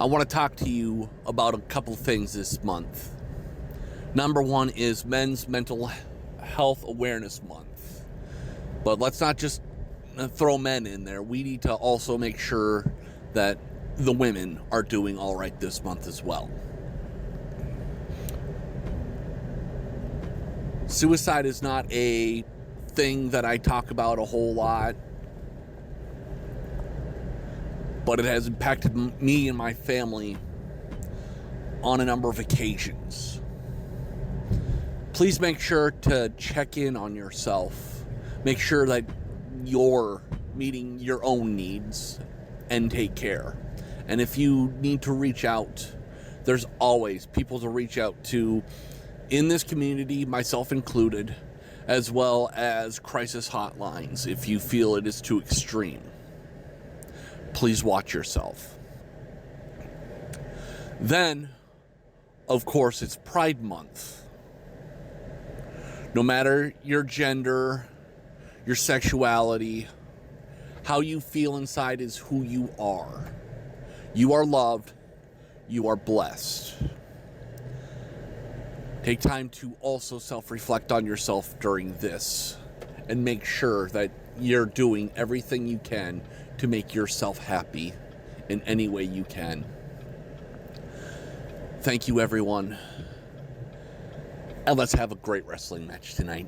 I want to talk to you about a couple things this month. Number one is Men's Mental Health Awareness Month. But let's not just throw men in there. We need to also make sure that the women are doing all right this month as well. Suicide is not a thing that I talk about a whole lot, but it has impacted me and my family on a number of occasions. Please make sure to check in on yourself. Make sure that you're meeting your own needs and take care. And if you need to reach out, there's always people to reach out to in this community, myself included, as well as crisis hotlines if you feel it is too extreme. Please watch yourself. Then, of course, it's Pride Month. No matter your gender, your sexuality, how you feel inside is who you are. You are loved. You are blessed. Take time to also self-reflect on yourself during this and make sure that you're doing everything you can to make yourself happy in any way you can. Thank you, everyone. And let's have a great wrestling match tonight.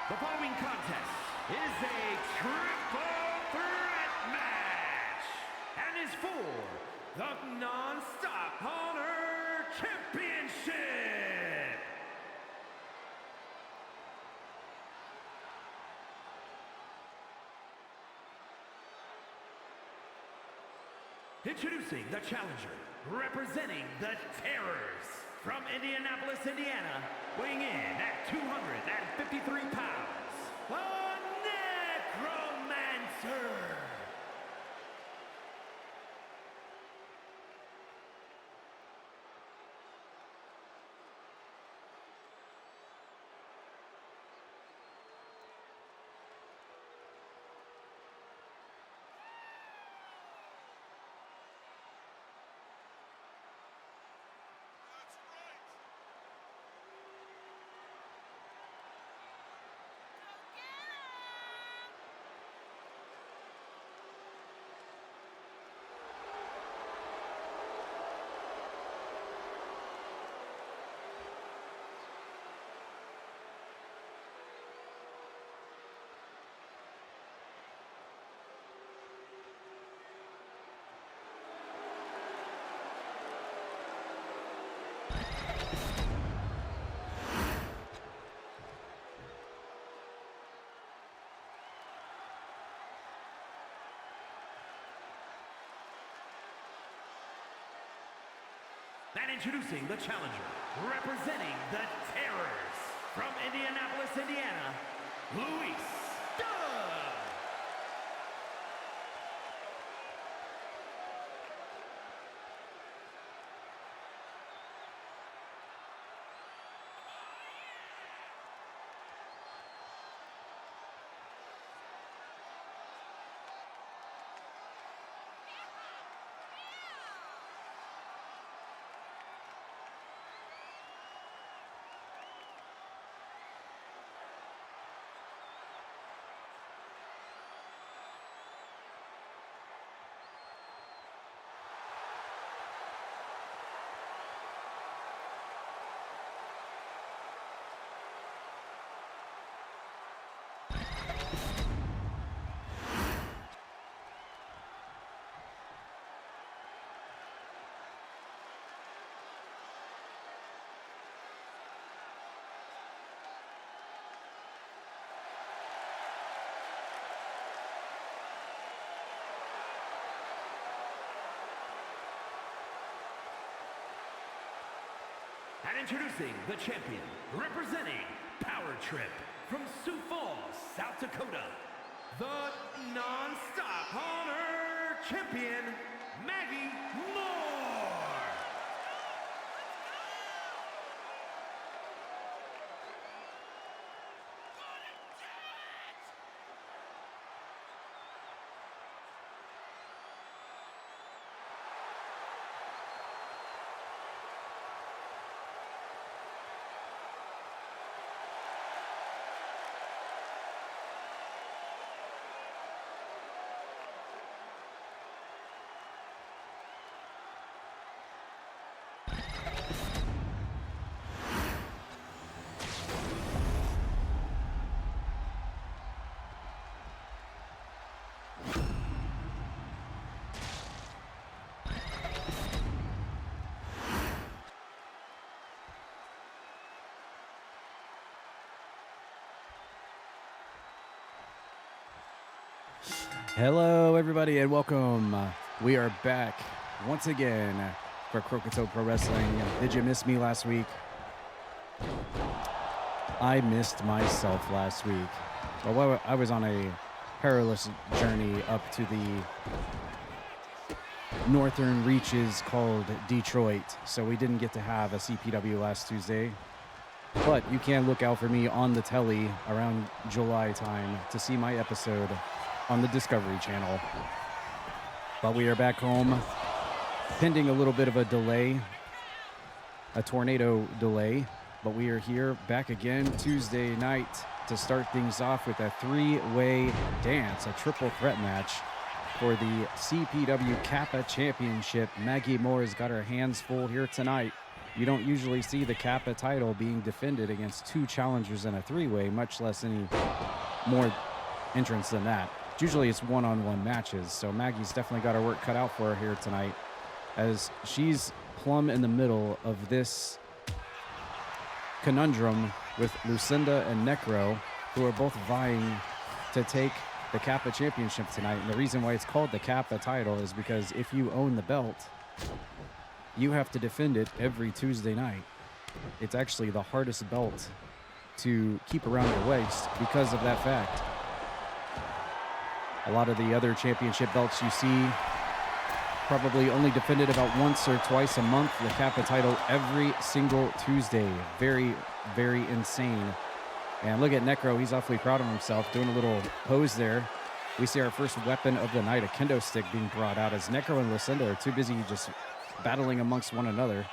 The following contest is a triple threat match and is for the Non-Stop Honor Championship. Introducing the challenger, representing the Terrors. From Indianapolis, Indiana, weighing in at 253 pounds, the Necromancer. And introducing the challenger, representing the Terrors. From Indianapolis, Indiana, Lucinda. And introducing the champion, representing Power Trip from Sioux Falls, South Dakota, the non-stop honor champion, Maggie Moore. Hello, everybody, and welcome. We are back once again for Croakitoad Pro Wrestling. Did you miss me last week? I missed myself last week. Well, I was on a perilous journey up to the northern reaches called Detroit, so we didn't get to have a CPW last Tuesday. But you can look out for me on the telly around July time to see my episode on the Discovery Channel. But we are back home, pending a little bit of a delay, a tornado delay, but we are here back again Tuesday night to start things off with a three-way dance, a triple threat match for the CPW Kappa Championship. Maggie Moore has got her hands full here tonight. You don't usually see the Kappa title being defended against two challengers in a three-way, much less any more entrants than that. Usually it's one-on-one matches, so Maggie's definitely got her work cut out for her here tonight, as she's plumb in the middle of this conundrum with Lucinda and Necro, who are both vying to take the Kappa Championship tonight. And the reason why it's called the Kappa title is because if you own the belt, you have to defend it every Tuesday night. It's actually the hardest belt to keep around your waist because of that fact. A lot of the other championship belts you see probably only defended about once or twice a month. The Kappa title every single Tuesday. Very, very insane. And look at Necro. He's awfully proud of himself, doing a little pose there. We see our first weapon of the night, a kendo stick, being brought out as Necro and Lucinda are too busy just battling amongst one another.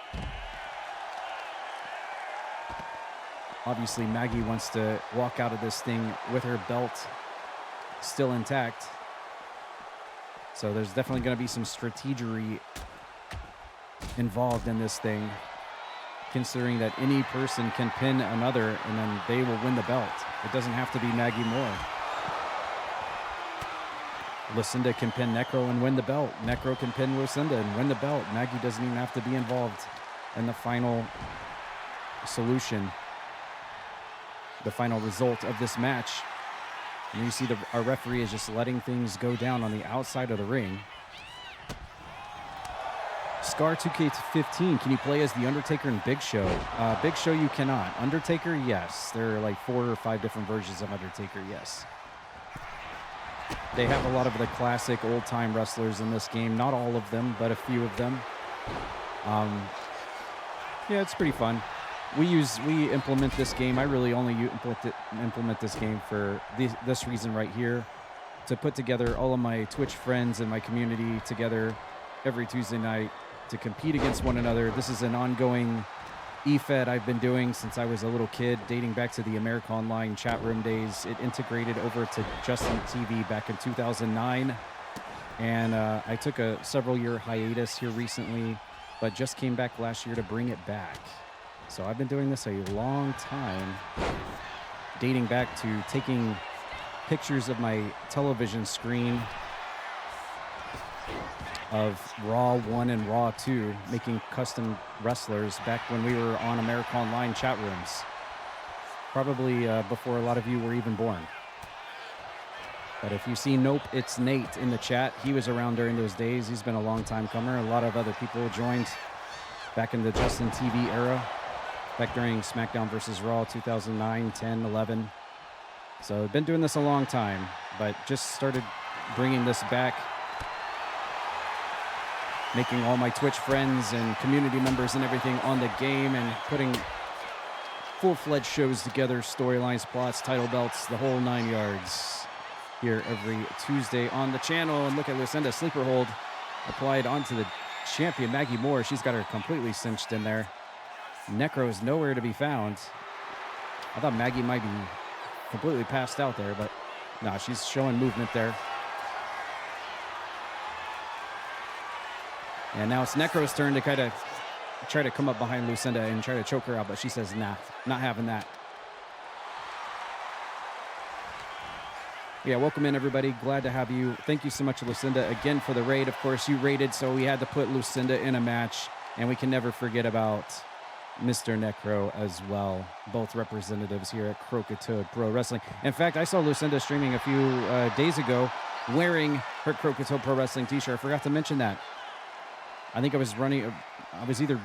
Obviously, Maggie wants to walk out of this thing with her belt still intact. So there's definitely going to be some strategery involved in this thing, considering that any person can pin another and then they will win the belt. It doesn't have to be Maggie Moore. Lucinda can pin Necro and win the belt. Necro can pin Lucinda and win the belt. Maggie doesn't even have to be involved in the final solution, the final result of this match. And you see our referee is just letting things go down on the outside of the ring. Scar 2K15, can you play as The Undertaker and Big Show? Big Show you cannot. Undertaker, yes. There are like 4 or 5 different versions of Undertaker, yes. They have a lot of the classic old-time wrestlers in this game. Not all of them, but a few of them. Yeah, it's pretty fun. We implement this game. I really only implement this game for this reason right here, to put together all of my Twitch friends and my community together every Tuesday night to compete against one another. This is an ongoing EFed I've been doing since I was a little kid, dating back to the America Online chat room days. It integrated over to Justin TV back in 2009, and I took a several-year hiatus here recently, but just came back last year to bring it back. So I've been doing this a long time, dating back to taking pictures of my television screen of Raw 1 and Raw 2, making custom wrestlers back when we were on America Online chat rooms. Probably before a lot of you were even born. But if you see Nope, It's Nate in the chat, he was around during those days. He's been a long time comer. A lot of other people joined back in the Justin TV era. back during SmackDown versus Raw 2009, 10, 11. So I've been doing this a long time, but just started bringing this back, making all my Twitch friends and community members and everything on the game and putting full-fledged shows together, storylines, plots, title belts, the whole 9 yards here every Tuesday on the channel. And look at Lucinda, sleeper hold applied onto the champion, Maggie Moore. She's got her completely cinched in there. Necro is nowhere to be found. I thought Maggie might be completely passed out there, but no, she's showing movement there. And now it's Necro's turn to kind of try to come up behind Lucinda and try to choke her out, but she says, nah, not having that. Yeah, welcome in, everybody. Glad to have you. Thank you so much, Lucinda, again for the raid. Of course, you raided, so we had to put Lucinda in a match, and we can never forget about Mr. Necro as well. Both representatives here at Croakitoad Pro Wrestling. In fact, I saw Lucinda streaming a few days ago wearing her Croakitoad Pro Wrestling t-shirt. I forgot to mention that. I think I was either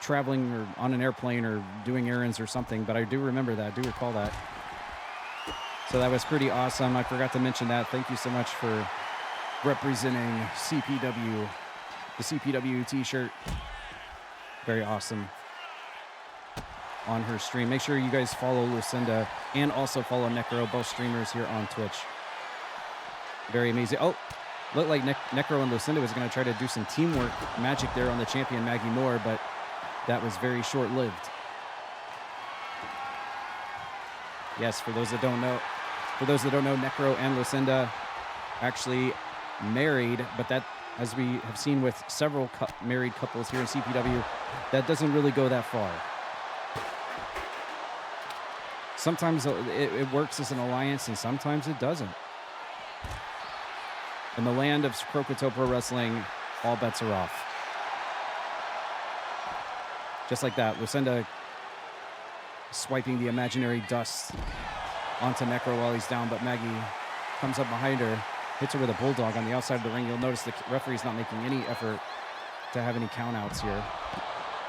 traveling or on an airplane or doing errands or something, but I do remember that. I do recall that. So that was pretty awesome. I forgot to mention that. Thank you so much for representing CPW, the CPW t-shirt. Very awesome on her stream. Make sure you guys follow Lucinda and also follow Necro, both streamers here on Twitch. Very amazing. Oh, looked like Necro and Lucinda was going to try to do some teamwork magic there on the champion, Maggie Moore, but that was very short-lived. Yes, for those that don't know, Necro and Lucinda actually married, but that, as we have seen with several married couples here in CPW, that doesn't really go that far. Sometimes it works as an alliance, and sometimes it doesn't. In the land of Croakitoad Pro Wrestling, all bets are off. Just like that, Lucinda swiping the imaginary dust onto Necro while he's down, but Maggie comes up behind her, hits her with a bulldog on the outside of the ring. You'll notice the referee's not making any effort to have any countouts here,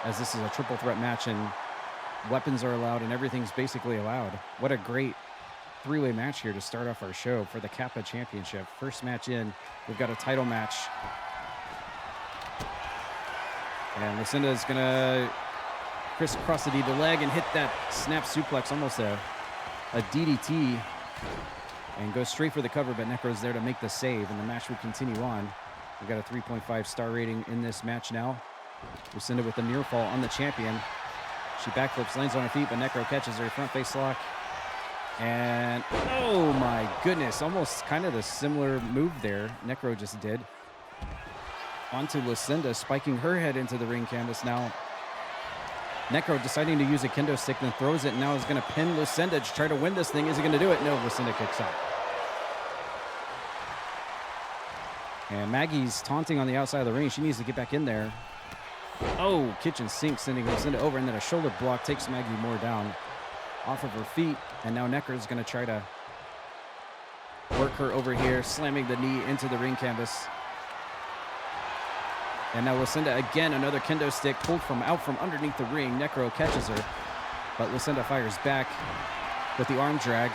as this is a triple threat match and weapons are allowed and everything's basically allowed. What a great three-way match here to start off our show for the Kappa Championship. First match in, we've got a title match. And Lucinda is gonna crisscross the leg and hit that snap suplex, almost a DDT, and goes straight for the cover, but Necro's there to make the save, and the match will continue on. We've got a 3.5 star rating in this match now. Lucinda with the near fall on the champion. She backflips, lands on her feet, but Necro catches her front face lock. And oh my goodness, almost kind of the similar move there Necro just did. Onto Lucinda, spiking her head into the ring canvas now. Necro deciding to use a kendo stick, then throws it, and now is going to pin Lucinda to try to win this thing. Is he going to do it? No, Lucinda kicks out. And Maggie's taunting on the outside of the ring. She needs to get back in there. Oh, kitchen sink, sending Lucinda over, and then a shoulder block takes Maggie Moore down off of her feet. And now Necro's going to try to work her over here, slamming the knee into the ring canvas. And now Lucinda, again, another kendo stick pulled from underneath the ring. Necro catches her, but Lucinda fires back with the arm drag.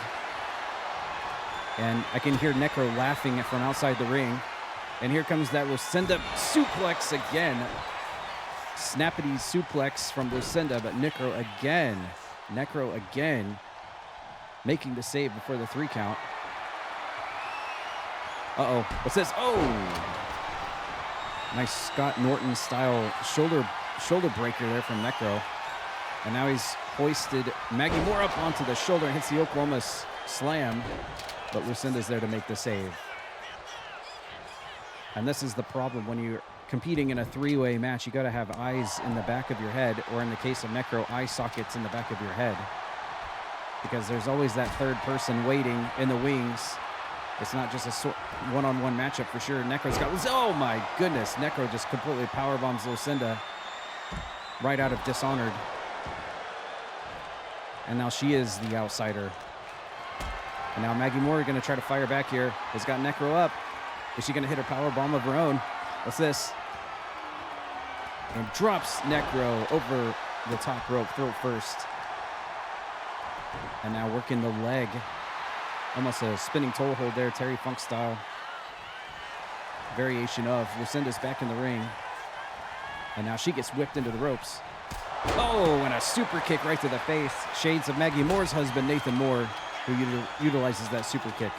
And I can hear Necro laughing from outside the ring. And here comes that Lucinda suplex again. Snappity suplex from Lucinda, but Necro again making the save before the 3 count. Uh-oh, what's this? Oh! Nice Scott Norton style shoulder breaker there from Necro. And now he's hoisted Maggie Moore up onto the shoulder and hits the Oklahoma slam. But Lucinda's there to make the save. And this is the problem when you're competing in a 3-way match. You got to have eyes in the back of your head, or in the case of Necro, eye sockets in the back of your head. Because there's always that third person waiting in the wings. It's not just a one-on-one matchup for sure. Necro's got, oh my goodness, Necro just completely powerbombs Lucinda right out of Dishonored. And now she is the outsider. And now Maggie Moore going to try to fire back here. Has got Necro up. Is she going to hit her powerbomb of her own? What's this? And drops Necro over the top rope, throat first. And now working the leg. Almost a spinning toe hold there, Terry Funk style. Variation of. Lucinda's back in the ring. And now she gets whipped into the ropes. Oh, and a super kick right to the face. Shades of Maggie Moore's husband, Nathan Moore, who utilizes that super kick.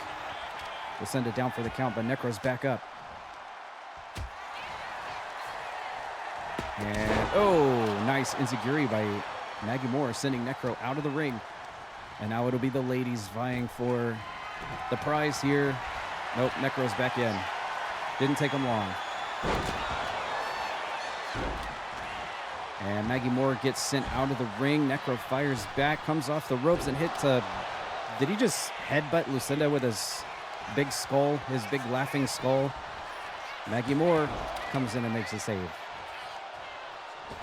Lucinda down for the count, but Necro's back up. And, oh, nice enziguri by Maggie Moore, sending Necro out of the ring. And now it'll be the ladies vying for the prize here. Nope, Necro's back in. Didn't take him long. And Maggie Moore gets sent out of the ring. Necro fires back, comes off the ropes and hit to... Did he just headbutt Lucinda with his big skull, his big laughing skull? Maggie Moore comes in and makes a save.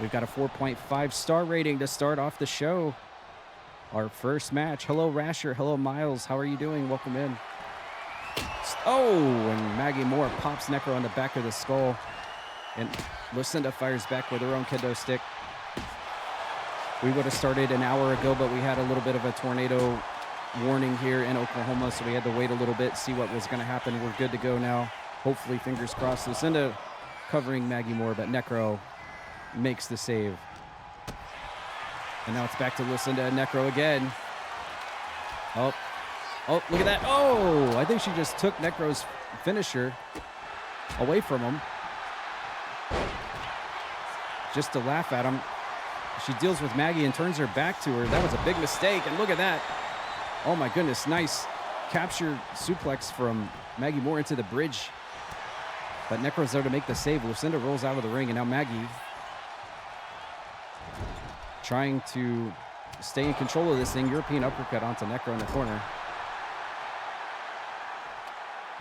We've got a 4.5 star rating to start off the show. Our first match. Hello, Rasher. Hello, Miles. How are you doing? Welcome in. Oh, and Maggie Moore pops Necro on the back of the skull. And Lucinda fires back with her own kendo stick. We would have started an hour ago, but we had a little bit of a tornado warning here in Oklahoma, so we had to wait a little bit, see what was going to happen. We're good to go now. Hopefully, fingers crossed. Lucinda covering Maggie Moore, but Necro makes the save. And now it's back to Lucinda and Necro again. Oh, look at that. Oh, I think she just took Necro's finisher away from him. Just to laugh at him. She deals with Maggie and turns her back to her. That was a big mistake, and look at that. Oh my goodness, nice capture suplex from Maggie Moore into the bridge. But Necro's there to make the save. Lucinda rolls out of the ring, and now Maggie trying to stay in control of this thing. European uppercut onto Necro in the corner.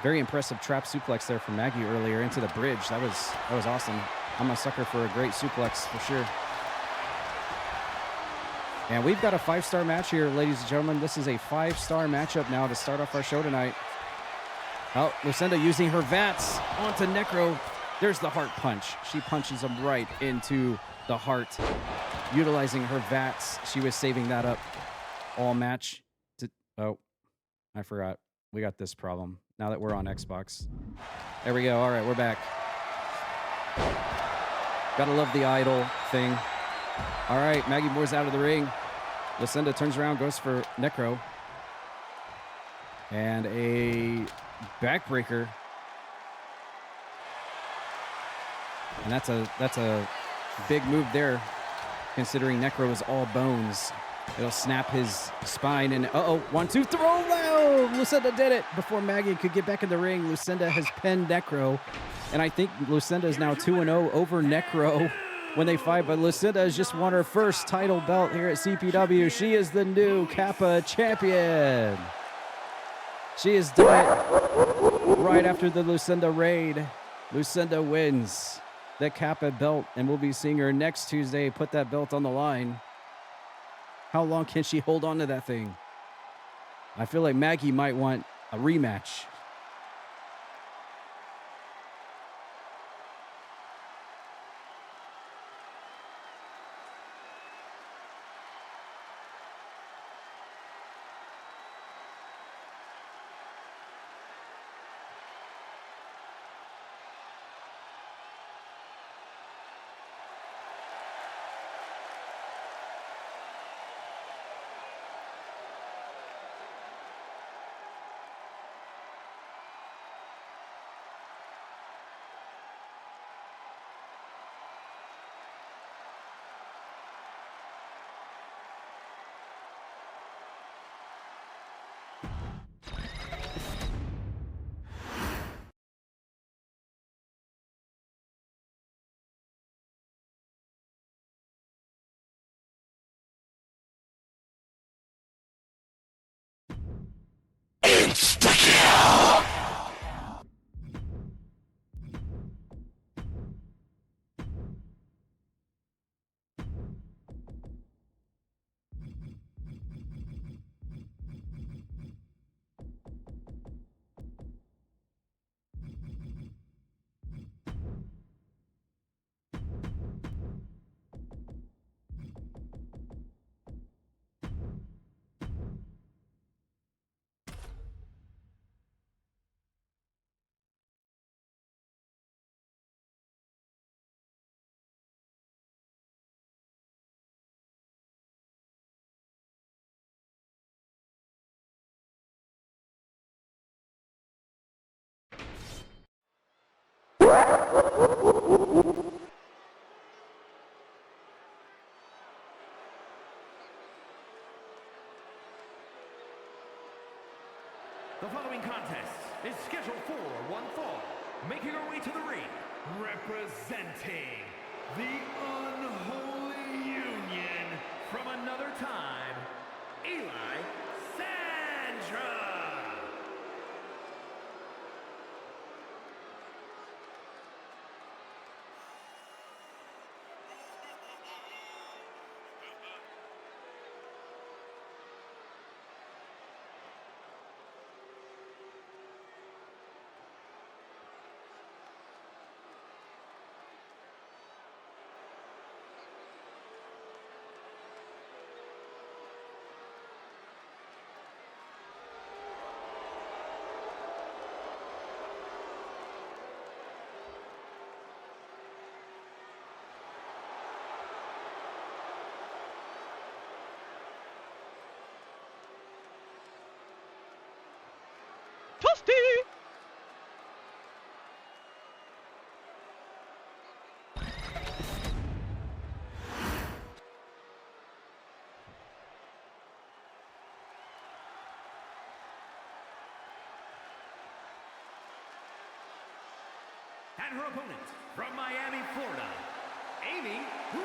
Very impressive trap suplex there from Maggie earlier into the bridge. That was awesome. I'm a sucker for a great suplex for sure. And we've got a 5-star match here, ladies and gentlemen. This is a 5-star matchup now to start off our show tonight. Oh, Lucinda using her VATS onto Necro. There's the heart punch. She punches him right into the heart. Utilizing her VATS. She was saving that up all match. Oh, I forgot. We got this problem now that we're on Xbox. There we go. All right, we're back. Gotta love the idol thing. All right, Maggie Moore's out of the ring. Lucinda turns around, goes for Necro. And a backbreaker. And that's a big move there, considering Necro is all bones. It'll snap his spine and 1, 2, throw. Wow! Lucinda did it before Maggie could get back in the ring. Lucinda has pinned Necro. And I think Lucinda is now 2-0 over Necro when they fight, but Lucinda has just won her first title belt here at CPW. She is the new Kappa champion. She has done it right after the Lucinda raid. Lucinda wins the Kappa belt, and we'll be seeing her next Tuesday put that belt on the line. How long can she hold on to that thing? I feel like Maggie might want a rematch. is scheduled for one fall. Making her way to the ring, representing the unholy union from another time, Eli Sandra. And her opponent, from Miami, Florida, Amy Rose.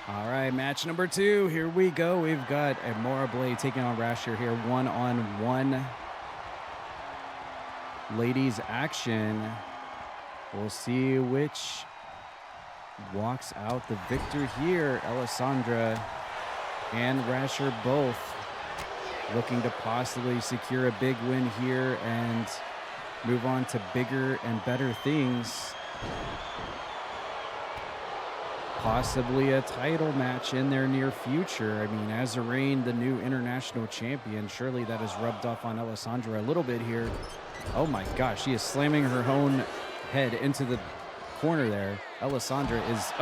All right, match number 2. Here we go. We've got Amora Blade taking on Rasher here, one-on-one. Ladies action. We'll see which walks out the victor here. Alessandra and Rasher both looking to possibly secure a big win here and move on to bigger and better things. Possibly a title match in their near future. I mean, Azarain, the new international champion, surely that has rubbed off on Alessandra a little bit here. Oh my gosh, she is slamming her own head into the corner there. Alessandra is,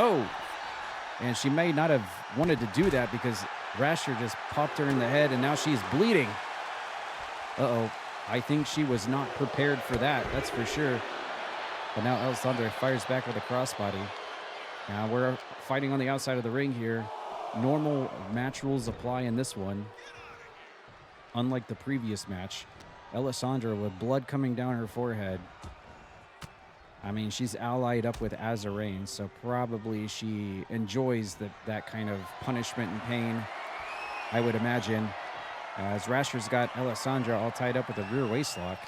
and she may not have wanted to do that because Rasher just popped her in the head and now she's bleeding. I think she was not prepared for that, that's for sure. But now Alessandra fires back with a crossbody. Now we're fighting on the outside of the ring here. Normal match rules apply in this one. Unlike the previous match. Alessandra with blood coming down her forehead. I mean, she's allied up with Azarain, so probably she enjoys that kind of punishment and pain, I would imagine. As Rasher's got Alessandra all tied up with a rear waistlock.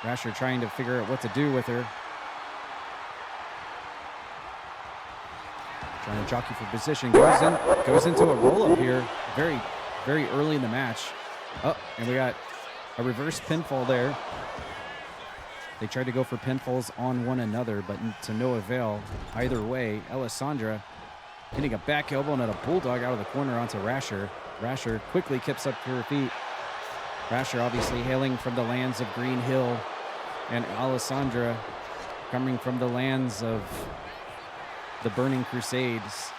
Rasher trying to figure out what to do with her. Trying to jockey for position, goes into a roll-up here, very, very early in the match. And we got a reverse pinfall there. They tried to go for pinfalls on one another, but to no avail. Either way, Alessandra hitting a back elbow and a bulldog out of the corner onto Rasher. Rasher quickly kips up to her feet. Rasher obviously hailing from the lands of Green Hill, and Alessandra coming from the lands of the Burning Crusades.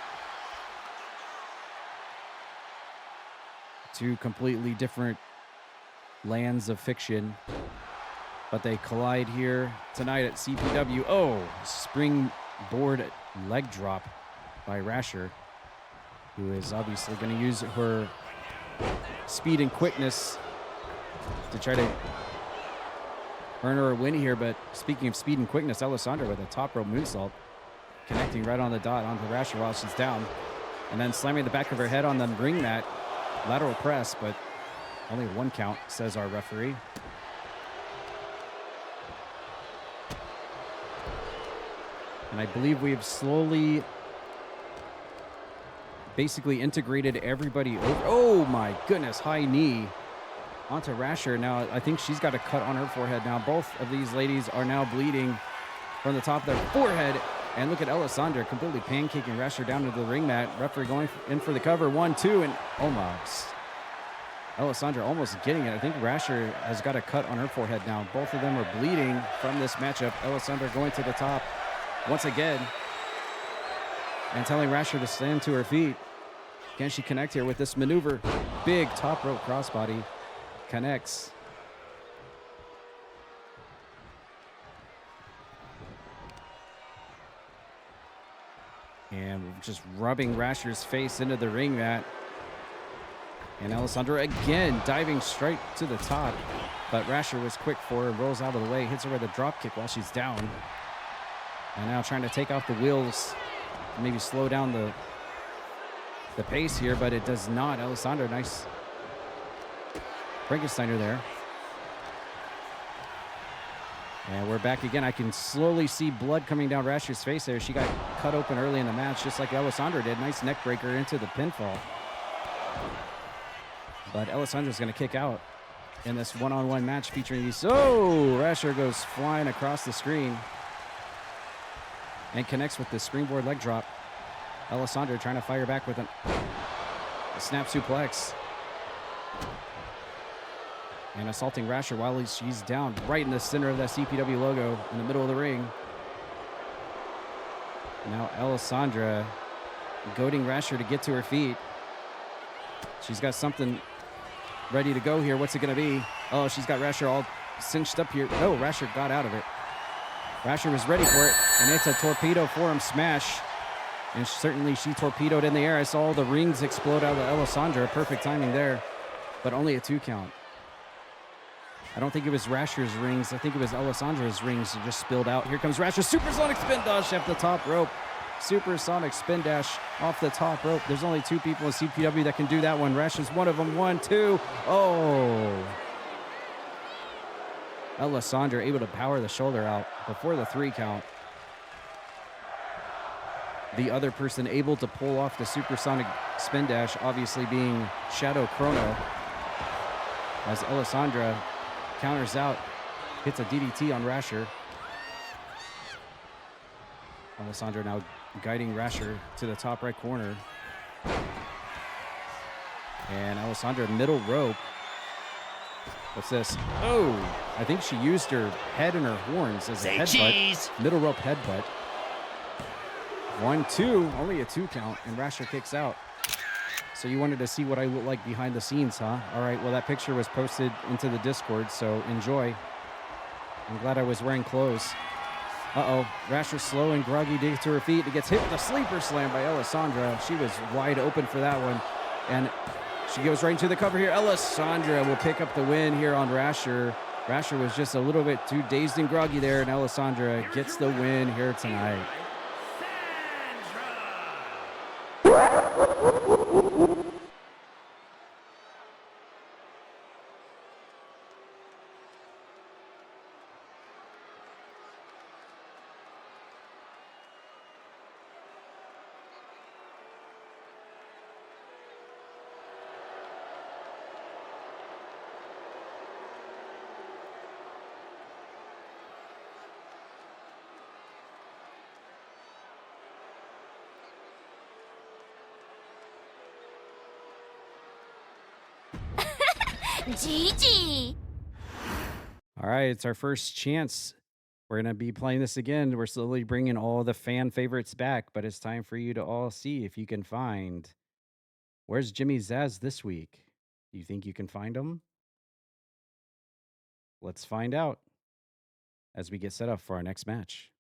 Two completely different lands of fiction, but they collide here tonight at CPW. Springboard leg drop by Rasher, who is obviously going to use her speed and quickness to try to earn her a win here. But speaking of speed and quickness, Alessandra with a top rope moonsault. connecting right on the dot onto Rasher while she's down. And then slamming the back of her head on the ring mat. Lateral press, but only 1 count, says our referee. And I believe we've slowly basically integrated everybody over. Oh my goodness, high knee onto Rasher. Now, I think she's got a cut on her forehead now. Both of these ladies are now bleeding from the top of their forehead. And look at Alessandra completely pancaking Rasher down to the ring mat. Referee going in for the cover. 1, 2, and almost. Alessandra almost getting it. I think Rasher has got a cut on her forehead now. Both of them are bleeding from this matchup. Alessandra going to the top once again and telling Rasher to stand to her feet. Can she connect here with this maneuver? Big top rope crossbody. Connects. And just rubbing Rasher's face into the ring mat. And Alessandra again diving straight to the top. But Rasher was quick for her, rolls out of the way, hits her with a drop kick while she's down. And now trying to take off the wheels, maybe slow down the pace here, but it does not. Alessandra, nice Frankensteiner there. And we're back again. I can slowly see blood coming down Rasher's face there. She got cut open early in the match, just like Alessandra did. Nice neck breaker into the pinfall. But Alessandra's going to kick out in this one-on-one match featuring these. Oh, Rasher goes flying across the screen and connects with the springboard leg drop. Alessandra trying to fire back with a snap suplex. And assaulting Rasher while she's down right in the center of that CPW logo in the middle of the ring. Now Alessandra goading Rasher to get to her feet. She's got something ready to go here. What's it going to be? Oh, she's got Rasher all cinched up here. No, Rasher got out of it. Rasher was ready for it, and it's a torpedo forearm smash. And certainly she torpedoed in the air. I saw the rings explode out of Alessandra. Perfect timing there, but only a 2 count. I don't think it was Rasher's rings. I think it was Alessandra's rings that just spilled out. Here comes Rasher. Supersonic spin dash off the top rope. Supersonic spin dash off the top rope. There's only 2 people in CPW that can do that one. Rasher's one of them. 1, 2. Oh. Alessandra able to power the shoulder out before the 3 count. The other person able to pull off the supersonic spin dash, obviously being Shadow Chrono. As Alessandra counters out, hits a DDT on Rasher. Alessandra now guiding Rasher to the top right corner. And Alessandra middle rope. What's this? Oh, I think she used her head and her horns as a headbutt. Middle rope headbutt. 1, 2, only a 2 count, and Rasher kicks out. So you wanted to see what I look like behind the scenes, huh? All right, well, that picture was posted into the Discord, so enjoy. I'm glad I was wearing clothes. Uh-oh, Rasher slow and groggy to get to her feet. It gets hit with a sleeper slam by Alessandra. She was wide open for that one. And she goes right into the cover here. Alessandra will pick up the win here on Rasher. Rasher was just a little bit too dazed and groggy there, and Alessandra gets the win here tonight. GG. All right, it's our first chance. We're going to be playing this again. We're slowly bringing all the fan favorites back, but it's time for you to all see if you can find. Where's Jimmy Zaz this week? Do you think you can find him? Let's find out as we get set up for our next match.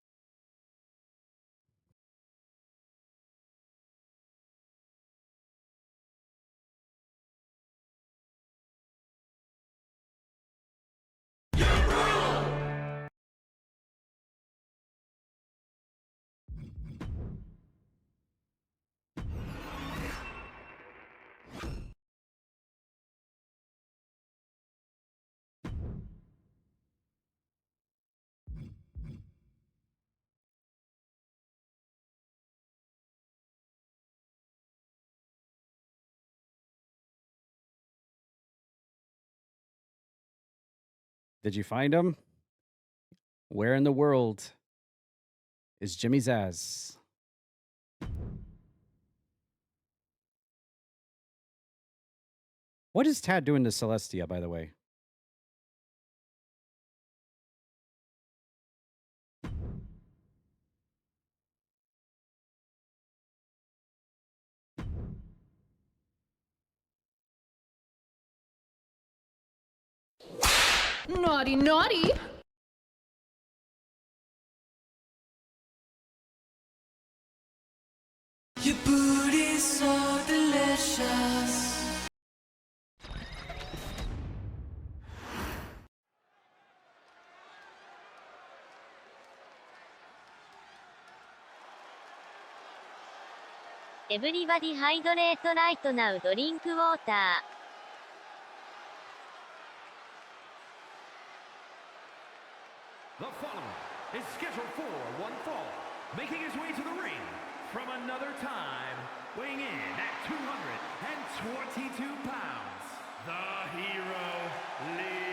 Did you find him? Where in the world is Jimmy's ass? What is Tad doing to Celestia, by the way? Naughty, naughty! Your booty's so delicious. Everybody hydrate right now. Drink water. The following is scheduled for one fall, making his way to the ring from another time, weighing in at 222 pounds, the hero, Linky.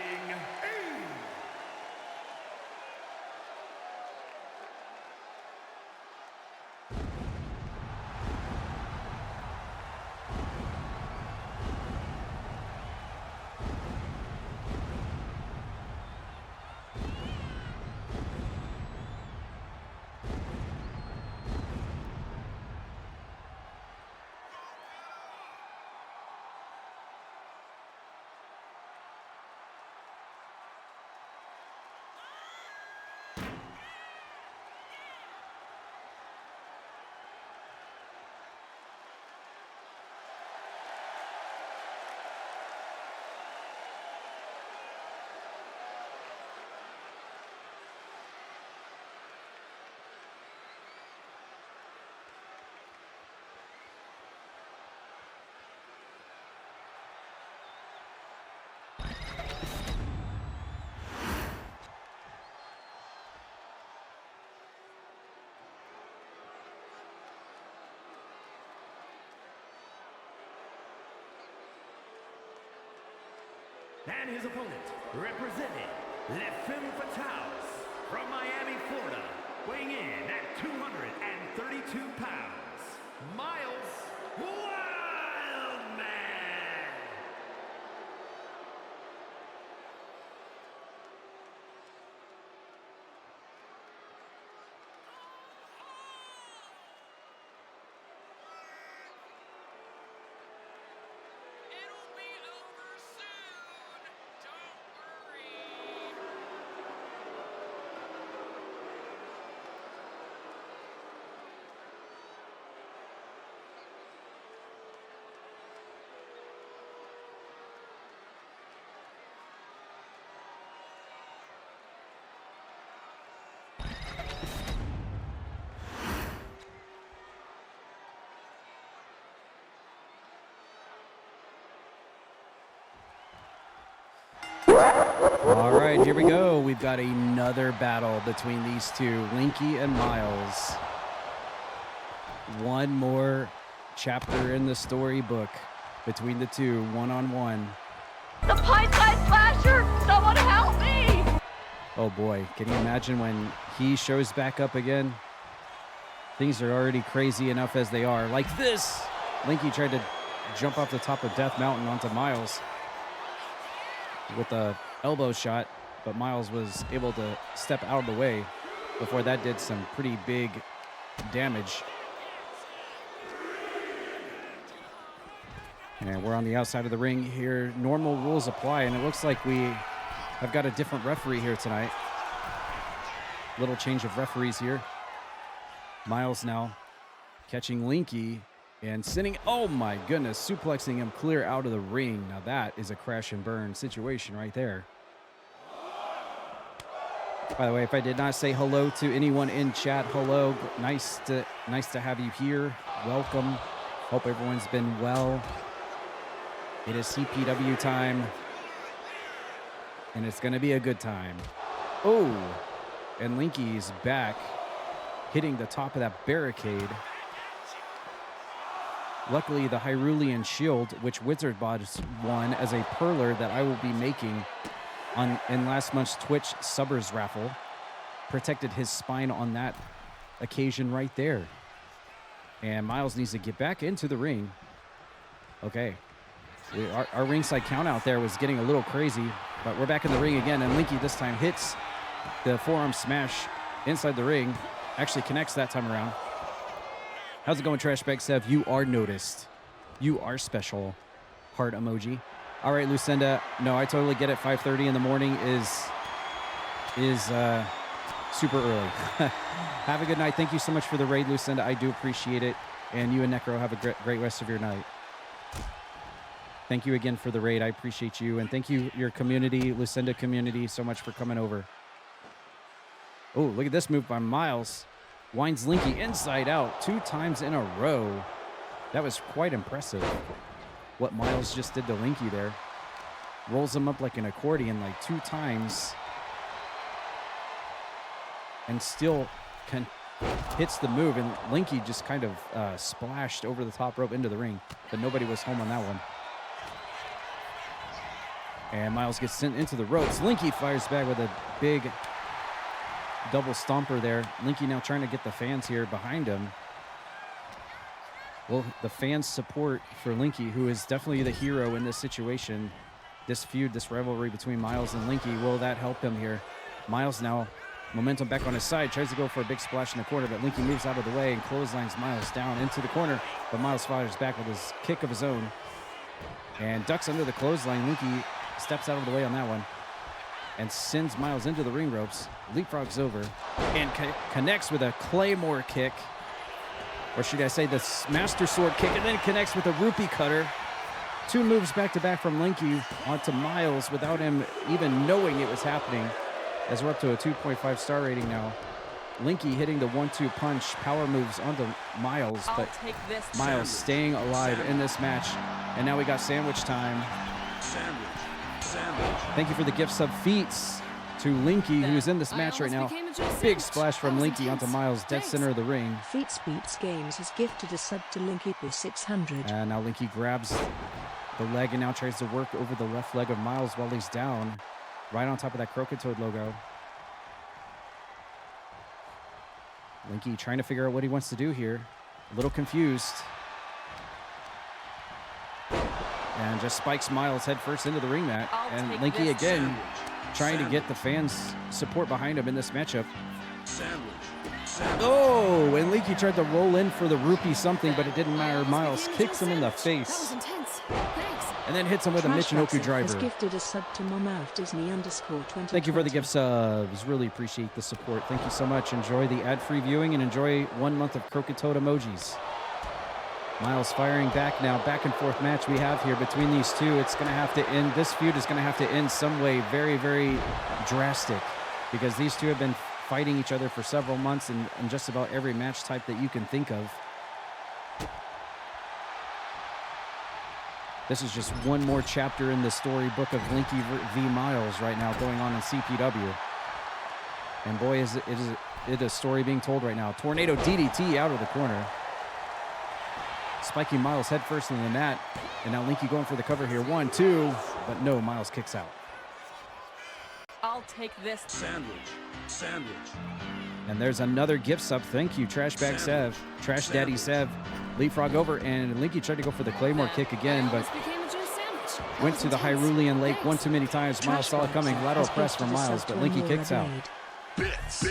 And his opponent, representing F.A.F.O from Miami, Florida, weighing in at 232 pounds, Miles Wildmore. All right, here we go. We've got another battle between these two, Linky and Miles. One more chapter in the storybook between the two, one-on-one. The pint-sized slasher! Someone help me! Oh boy, can you imagine when he shows back up again? Things are already crazy enough as they are. Like this! Linky tried to jump off the top of Death Mountain onto Miles with a elbow shot, but Miles was able to step out of the way before that did some pretty big damage. And we're on the outside of the ring here. Normal rules apply, and it looks like we have got a different referee here tonight. Little change of referees here. Miles now catching Linky and sending, oh my goodness, suplexing him clear out of the ring. Now that is a crash and burn situation right there. By the way, if I did not say hello to anyone in chat, hello. Nice to have you here. Welcome. Hope everyone's been well. It is CPW time, and it's going to be a good time. Oh, and Linky's back, hitting the top of that barricade. Luckily, the Hyrulean Shield, which Wizardboz won as a perler that I will be making in last month's Twitch Subbers raffle. Protected his spine on that occasion right there. And Miles needs to get back into the ring. Okay. Our ringside count out there was getting a little crazy, but we're back in the ring again, and Linky this time hits the forearm smash inside the ring. Actually connects that time around. How's it going, Trash Bag Sev? You are noticed. You are special. Heart emoji. All right, Lucinda. No, I totally get it. 5:30 in the morning is super early. Have a good night. Thank you so much for the raid, Lucinda. I do appreciate it. And you and Necro have a great rest of your night. Thank you again for the raid. I appreciate you. And thank you, your community, Lucinda community, so much for coming over. Oh, look at this move by Miles. Winds Linky inside out 2 times in a row. That was quite impressive. What Miles just did to Linky there. Rolls him up like an accordion like 2 times. And still hits the move. And Linky just kind of splashed over the top rope into the ring. But nobody was home on that one. And Miles gets sent into the ropes. Linky fires back with a big double stomper there. Linky now trying to get the fans here behind him. Well, the fans' support for Linky, who is definitely the hero in this situation, this feud, this rivalry between Miles and Linky, will that help him here? Miles now, momentum back on his side, tries to go for a big splash in the corner, but Linky moves out of the way and clotheslines Miles down into the corner. But Miles fires back with his kick of his own and ducks under the clothesline. Linky steps out of the way on that one and sends Miles into the ring ropes, leapfrogs over, and connects with a Claymore kick, or should I say the Master Sword kick, and then connects with a rupee cutter. 2 moves back-to-back from Linky onto Miles without him even knowing it was happening, as we're up to a 2.5 star rating now. Linky hitting the 1-2 punch power moves onto Miles, but Miles staying alive in this match. And now we got sandwich time. Thank you for the gift sub Feats to Linky, who's in this match right now. Big splash from Linky onto Miles, dead center of the ring. Feats Games has gifted a sub to Linky for 600. And now Linky grabs the leg and now tries to work over the left leg of Miles while he's down, right on top of that Croakitoad logo. Linky trying to figure out what he wants to do here. A little confused. And just spikes Miles head first into the ring mat. And Linky again trying to get the fans' support behind him in this matchup. Oh, and Linky tried to roll in for the rupee something, but it didn't matter. Miles kicks him in the face. And then hits him with a Michinoku driver. Gifted a sub to Disney_2020. Thank you for the gift subs. Really appreciate the support. Thank you so much. Enjoy the ad-free viewing and enjoy 1 month of Croakitoad emojis. Miles firing back now. Back and forth match we have here between these two. It's going to have to end. This feud is going to have to end some way very, very drastic, because these two have been fighting each other for several months in just about every match type that you can think of. This is just one more chapter in the storybook of Linky v. Miles right now going on in CPW. And boy, is it a story being told right now. Tornado DDT out of the corner. Spiking Miles head first in the mat. And now Linky going for the cover here. 1, 2. But no, Miles kicks out. I'll take this. Sandwich. And there's another gift sub. Thank you, Trash Bag Sev. Trash Daddy Sev. Leapfrog over, and Linky tried to go for the Claymore kick again, but went to the Hyrulean Lake one too many times. Miles saw it coming. Lateral press from Miles, but Linky kicks out. Bits.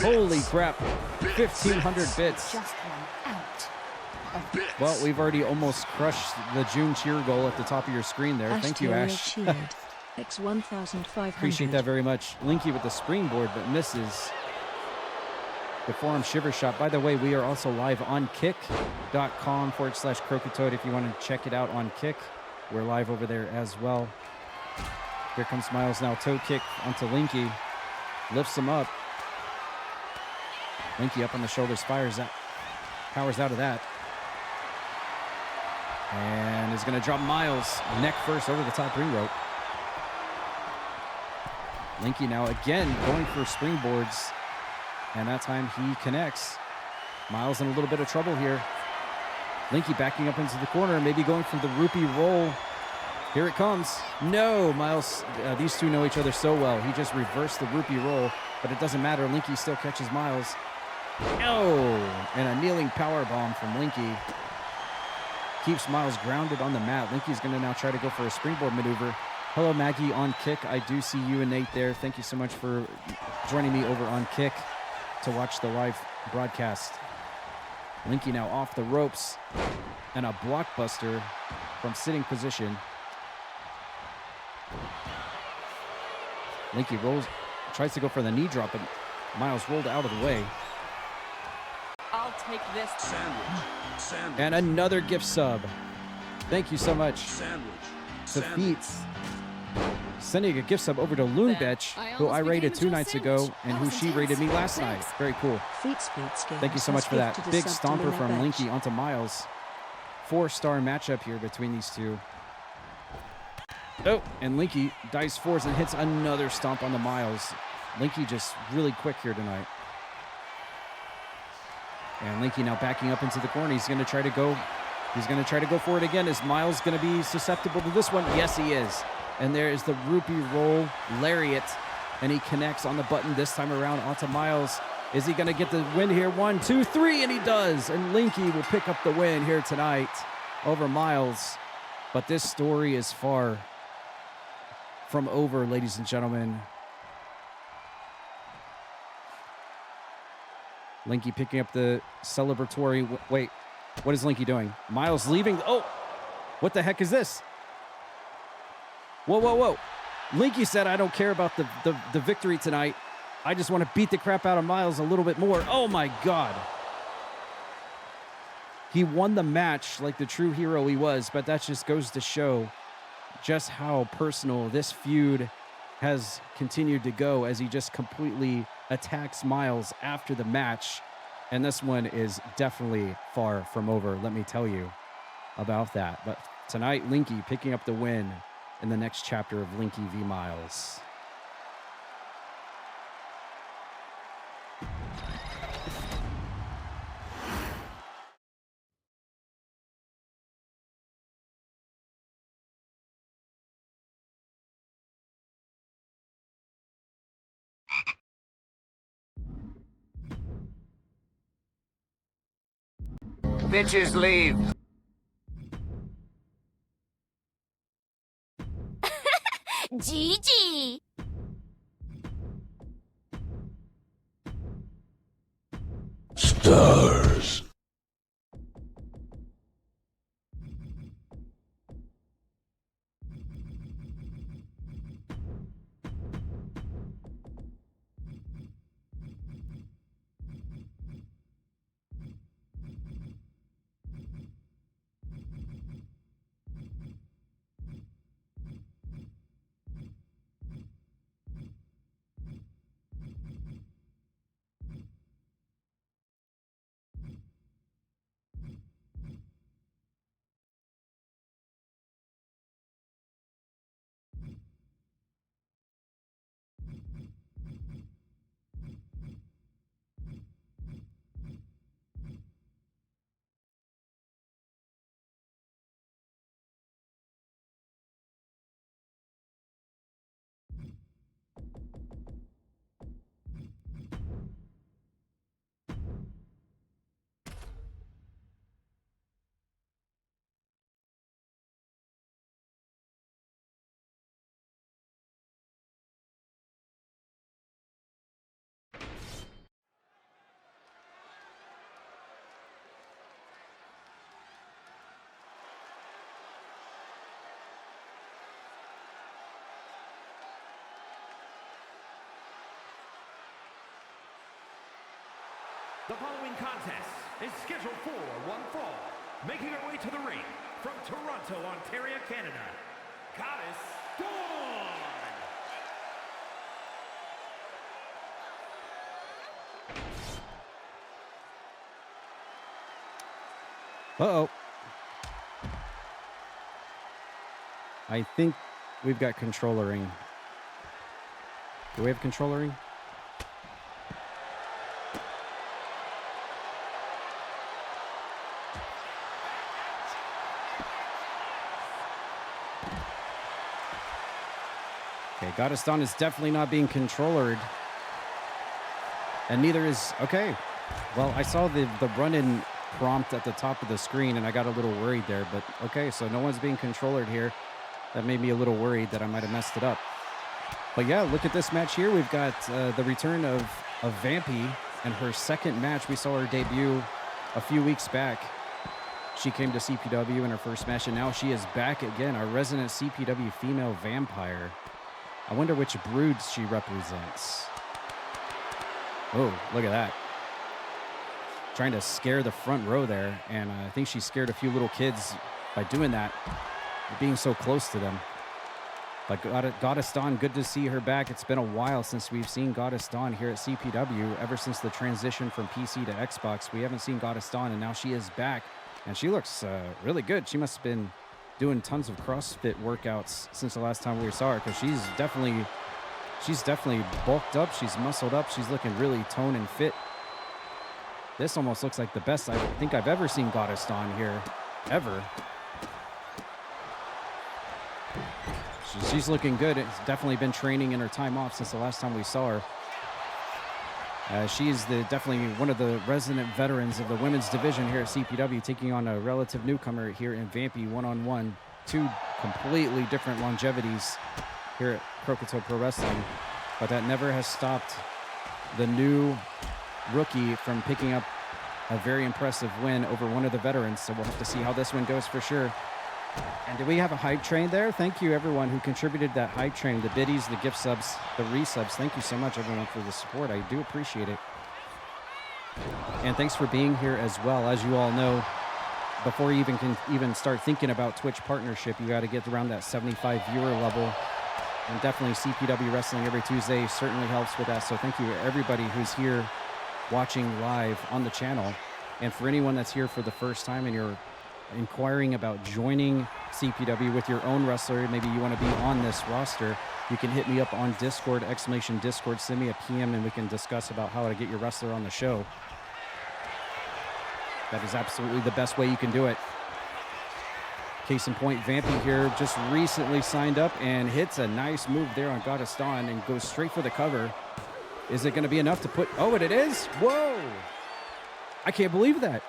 Holy crap. 1,500 bits. Well, we've already almost crushed the June cheer goal at the top of your screen there. Thank you, Ash. X 1,500. Appreciate that very much. Linky with the springboard, but misses the forearm shiver shot. By the way, we are also live on kick.com/Croakitoad if you want to check it out on Kick. We're live over there as well. Here comes Miles now. Toe kick onto Linky. Lifts him up. Linky up on the shoulders, powers out of that. And is going to drop Miles neck first over the top ring rope. Linky now again going for springboards. And that time he connects. Miles in a little bit of trouble here. Linky backing up into the corner, maybe going for the rupee roll. Here it comes. No, Miles. These two know each other so well. He just reversed the rupee roll, but it doesn't matter. Linky still catches Miles. Oh, and a kneeling power bomb from Linky keeps Miles grounded on the mat. Linky's going to now try to go for a springboard maneuver. Hello, Maggie on Kick. I do see you and Nate there. Thank you so much for joining me over on Kick to watch the live broadcast. Linky now off the ropes and a blockbuster from sitting position. Linky rolls, tries to go for the knee drop, but Miles rolled out of the way. I'll take this. Sandwich. And another gift sub. Thank you so much. Sandwich. Defeats. Sending a gift sub over to Loonbetch, who I rated 2 nights ago, and who she rated me last night. Very cool. Thank you so much for that. Big stomper from Linky onto Miles. 4-star matchup here between these two. Oh, and Linky dice fours and hits another stomp on the Miles. Linky just really quick here tonight. And Linky now backing up into the corner. He's going to try to go. He's going to try to go for it again. Is Miles going to be susceptible to this one? Yes, he is. And there is the rupee roll lariat, and he connects on the button this time around onto Miles. Is he going to get the win here? 1, 2, 3, and he does. And Linky will pick up the win here tonight over Miles. But this story is far from over, ladies and gentlemen. Linky picking up the celebratory. Wait, what is Linky doing? Miles leaving. Oh, what the heck is this? Whoa, whoa, whoa. Linky said, I don't care about the victory tonight. I just want to beat the crap out of Miles a little bit more. Oh, my God. He won the match like the true hero he was, but that just goes to show just how personal this feud has continued to go as he just completely attacks Miles after the match. And this one is definitely far from over, let me tell you about that. But tonight, Linky picking up the win in the next chapter of Linky v. Miles. Bitches leave. Gigi! Stars. The following contest is scheduled for one fall. Making her way to the ring from Toronto, Ontario, Canada, Goddess Dawn. Uh-oh. I think we've got controllering. Do we have controllering? Okay, Goddess Dawn is definitely not being controllered. And neither is... Okay. Well, I saw the run-in prompt at the top of the screen, and I got a little worried there. But, okay, so no one's being controllered here. That made me a little worried that I might have messed it up. But, yeah, look at this match here. We've got the return of Vampie and her second match. We saw her debut a few weeks back. She came to CPW in her first match, and now she is back again, our resident CPW female vampire. I wonder which brood she represents. Oh, look at that. Trying to scare the front row there, and I think she scared a few little kids by doing that, being so close to them. But Goddess Dawn, good to see her back. It's been a while since we've seen Goddess Dawn here at CPW. Ever since the transition from PC to Xbox, we haven't seen Goddess Dawn, and now she is back. And she looks really good. She must have been doing tons of CrossFit workouts since the last time we saw her, because she's definitely bulked up. She's muscled up. She's looking really toned and fit. This almost looks like the best I think I've ever seen Goddess Dawn here, ever. She's looking good. It's definitely been training in her time off since the last time we saw her. She is definitely one of the resident veterans of the women's division here at CPW, taking on a relative newcomer here in Vampie one-on-one. Two completely different longevities here at Croakitoad Pro Wrestling, but that never has stopped the new rookie from picking up a very impressive win over one of the veterans. So we'll have to see how this one goes for sure. And do we have a hype train there? Thank you, everyone who contributed that hype train, the biddies, the gift subs, the resubs. Thank you so much, everyone, for the support. I do appreciate it. And thanks for being here as well. As you all know, before you even start thinking about Twitch partnership, you got to get around that 75 viewer level. And definitely CPW Wrestling every Tuesday certainly helps with that. So thank you to everybody who's here watching live on the channel. And for anyone that's here for the first time and you're inquiring about joining CPW with your own wrestler, maybe you want to be on this roster, you can hit me up on Discord, !Discord, send me a PM, and we can discuss about how to get your wrestler on the show. That is absolutely the best way you can do it. Case in point, Vampie here just recently signed up and hits a nice move there on Goddess Dawn and goes straight for the cover. Is it going to be enough to put... Oh, and it is? Whoa! I can't believe that.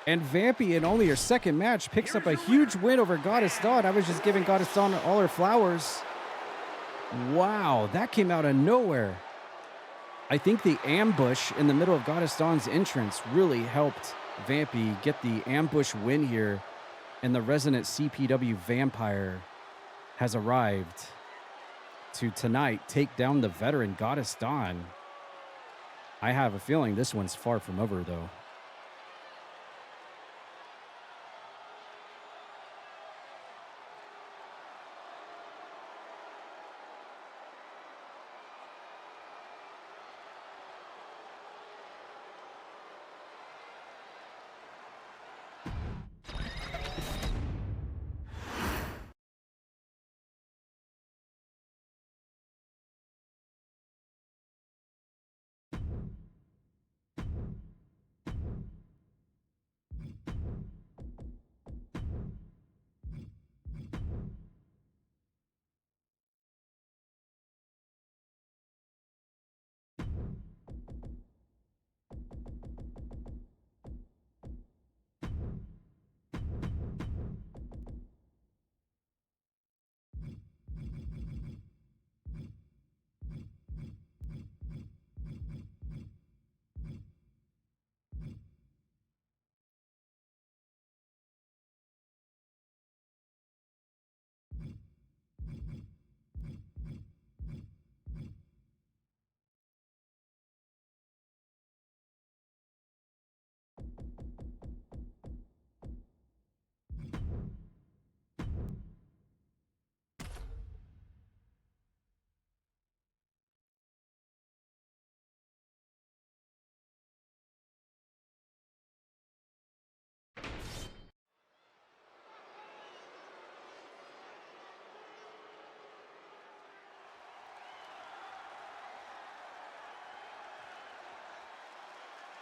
And Vampie, in only her second match, picks up a huge win over Goddess Dawn. I was just giving Goddess Dawn all her flowers. Wow, that came out of nowhere. I think the ambush in the middle of Goddess Dawn's entrance really helped Vampie get the ambush win here. And the resident CPW vampire has arrived to tonight take down the veteran Goddess Dawn. I have a feeling this one's far from over, though.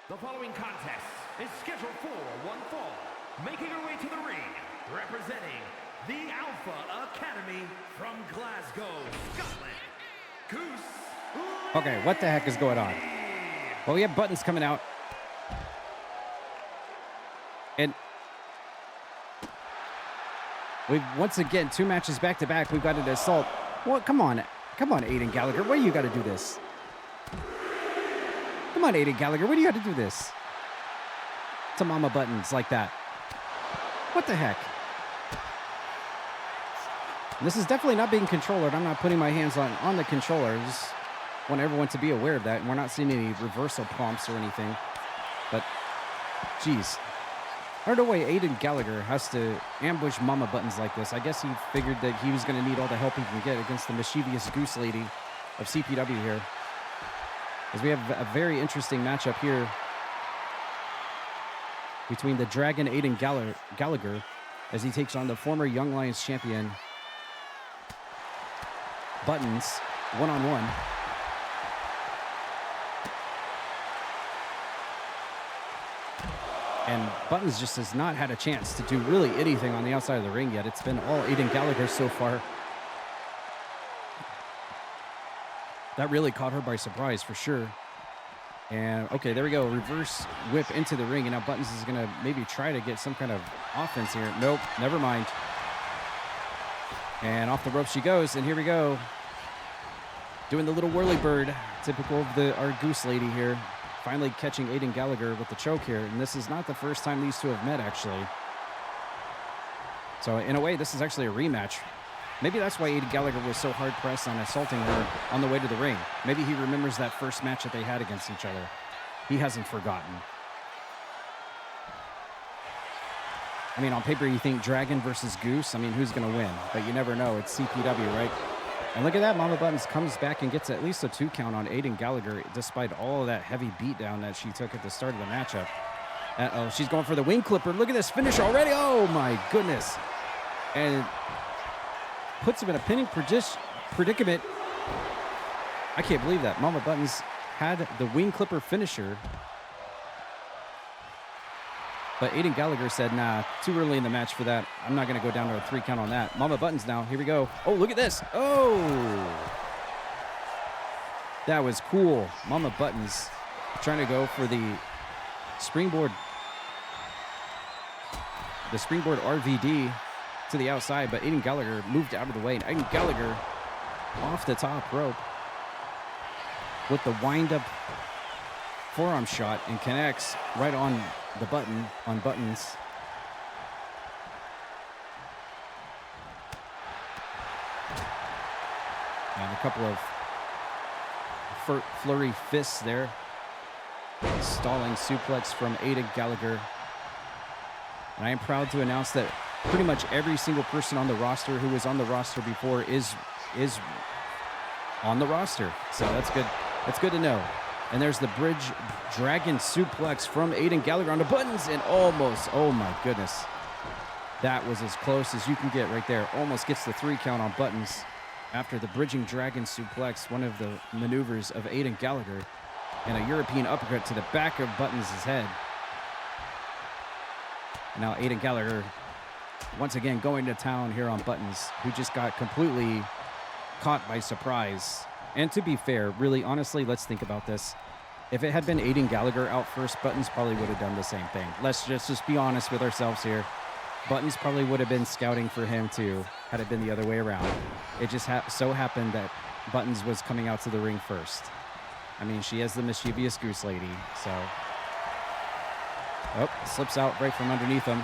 The following contest is scheduled for one fall. Making her way to the ring, representing the Alpha Academy from Glasgow, Scotland, Goose. Okay, what the heck is going on? Well, we have Buttons coming out. And we've, once again, 2 matches back-to-back. We've got an assault. Well, come on. Come on, Aiden Gallagher. Why do you got to do this? Come on, Aiden Gallagher. Why do you got to do this? To Mama Buttons like that. What the heck? This is definitely not being controlled. I'm not putting my hands on the controller. I just want everyone to be aware of that. And we're not seeing any reversal prompts or anything. But, geez. I don't know why Aiden Gallagher has to ambush Mama Buttons like this. I guess he figured that he was going to need all the help he can get against the mischievous Goose Lady of CPW here. As we have a very interesting matchup here between the Dragon Aiden Gallagher as he takes on the former Young Lions champion Buttons one-on-one. And Buttons just has not had a chance to do really anything on the outside of the ring yet. It's been all Aiden Gallagher so far. That really caught her by surprise for sure. And okay, there we go. Reverse whip into the ring. And now Buttons is going to maybe try to get some kind of offense here. Nope, never mind. And off the rope she goes. And here we go. Doing the little whirly bird. Typical of our Goose Lady here. Finally catching Aiden Gallagher with the choke here. And this is not the first time these two have met, actually. So, in a way, this is actually a rematch. Maybe that's why Aiden Gallagher was so hard-pressed on assaulting her on the way to the ring. Maybe he remembers that first match that they had against each other. He hasn't forgotten. I mean, on paper, you think Dragon versus Goose. I mean, who's going to win? But you never know. It's CPW, right? And look at that. Mama Buttons comes back and gets at least a 2 count on Aiden Gallagher, despite all of that heavy beatdown that she took at the start of the matchup. Uh-oh, she's going for the wing clipper. Look at this finish already. Oh, my goodness. And puts him in a pinning predicament. I can't believe that. Mama Buttons had the wing clipper finisher. But Aiden Gallagher said, nah, too early in the match for that. I'm not going to go down to a 3 count on that. Mama Buttons now. Here we go. Oh, look at this. Oh. That was cool. Mama Buttons trying to go for the springboard. The springboard RVD to the outside, but Aiden Gallagher moved out of the way. And Aiden Gallagher off the top rope with the wind-up forearm shot and connects right on the button on Buttons. And a couple of flurry fists there. Stalling suplex from Aiden Gallagher. And I am proud to announce that pretty much every single person on the roster who was on the roster before is on the roster. So that's good. That's good to know. And there's the bridge dragon suplex from Aiden Gallagher on the Buttons and almost, oh my goodness. That was as close as you can get right there. Almost gets the 3 count on Buttons after the bridging dragon suplex, one of the maneuvers of Aiden Gallagher, and a European uppercut to the back of Buttons' head. And now Aiden Gallagher once again going to town here on Buttons, who just got completely caught by surprise. And to be fair, really, honestly, let's think about this. If it had been Aiden Gallagher out first, Buttons probably would have done the same thing. Let's just be honest with ourselves here. Buttons probably would have been scouting for him too, had it been the other way around. It just so happened that Buttons was coming out to the ring first. I mean, she is the mischievous Goose Lady, so. Oh, slips out right from underneath him.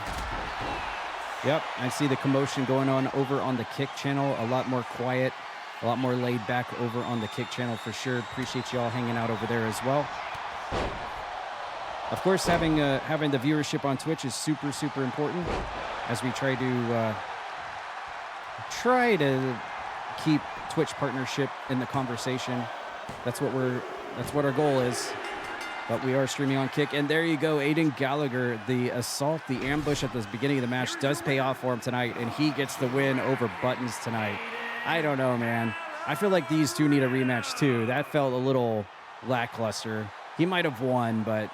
Yep, I see the commotion going on over on the Kick channel. A lot more quiet. A lot more laid back over on the Kick channel for sure. Appreciate you all hanging out over there as well. Of course, having the viewership on Twitch is super, super important as we try to keep Twitch partnership in the conversation. That's what our goal is. But we are streaming on Kick, and there you go, Aiden Gallagher. The assault, the ambush at the beginning of the match does pay off for him tonight, and he gets the win over Buttons tonight. I don't know, man. I feel like these two need a rematch, too. That felt a little lackluster. He might have won, but...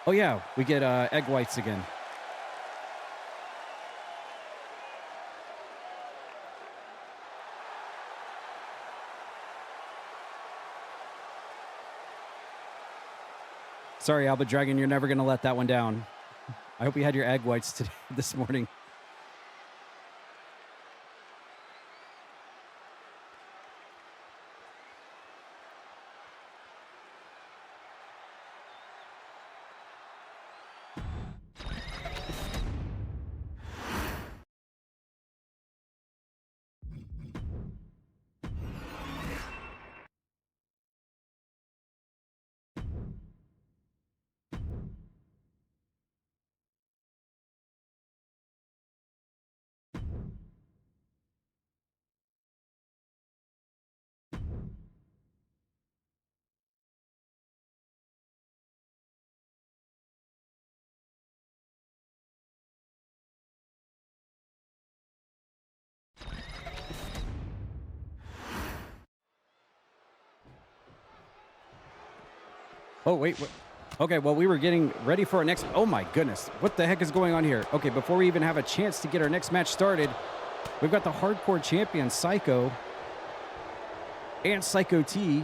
Oh, yeah, we get egg whites again. Sorry, Alba Dragon, you're never going to let that one down. I hope you had your egg whites today, this morning. Oh, wait. Okay, well, we were getting ready for our next... Oh, my goodness. What the heck is going on here? Okay, before we even have a chance to get our next match started, we've got the hardcore champion, Psycho, and Psycho T.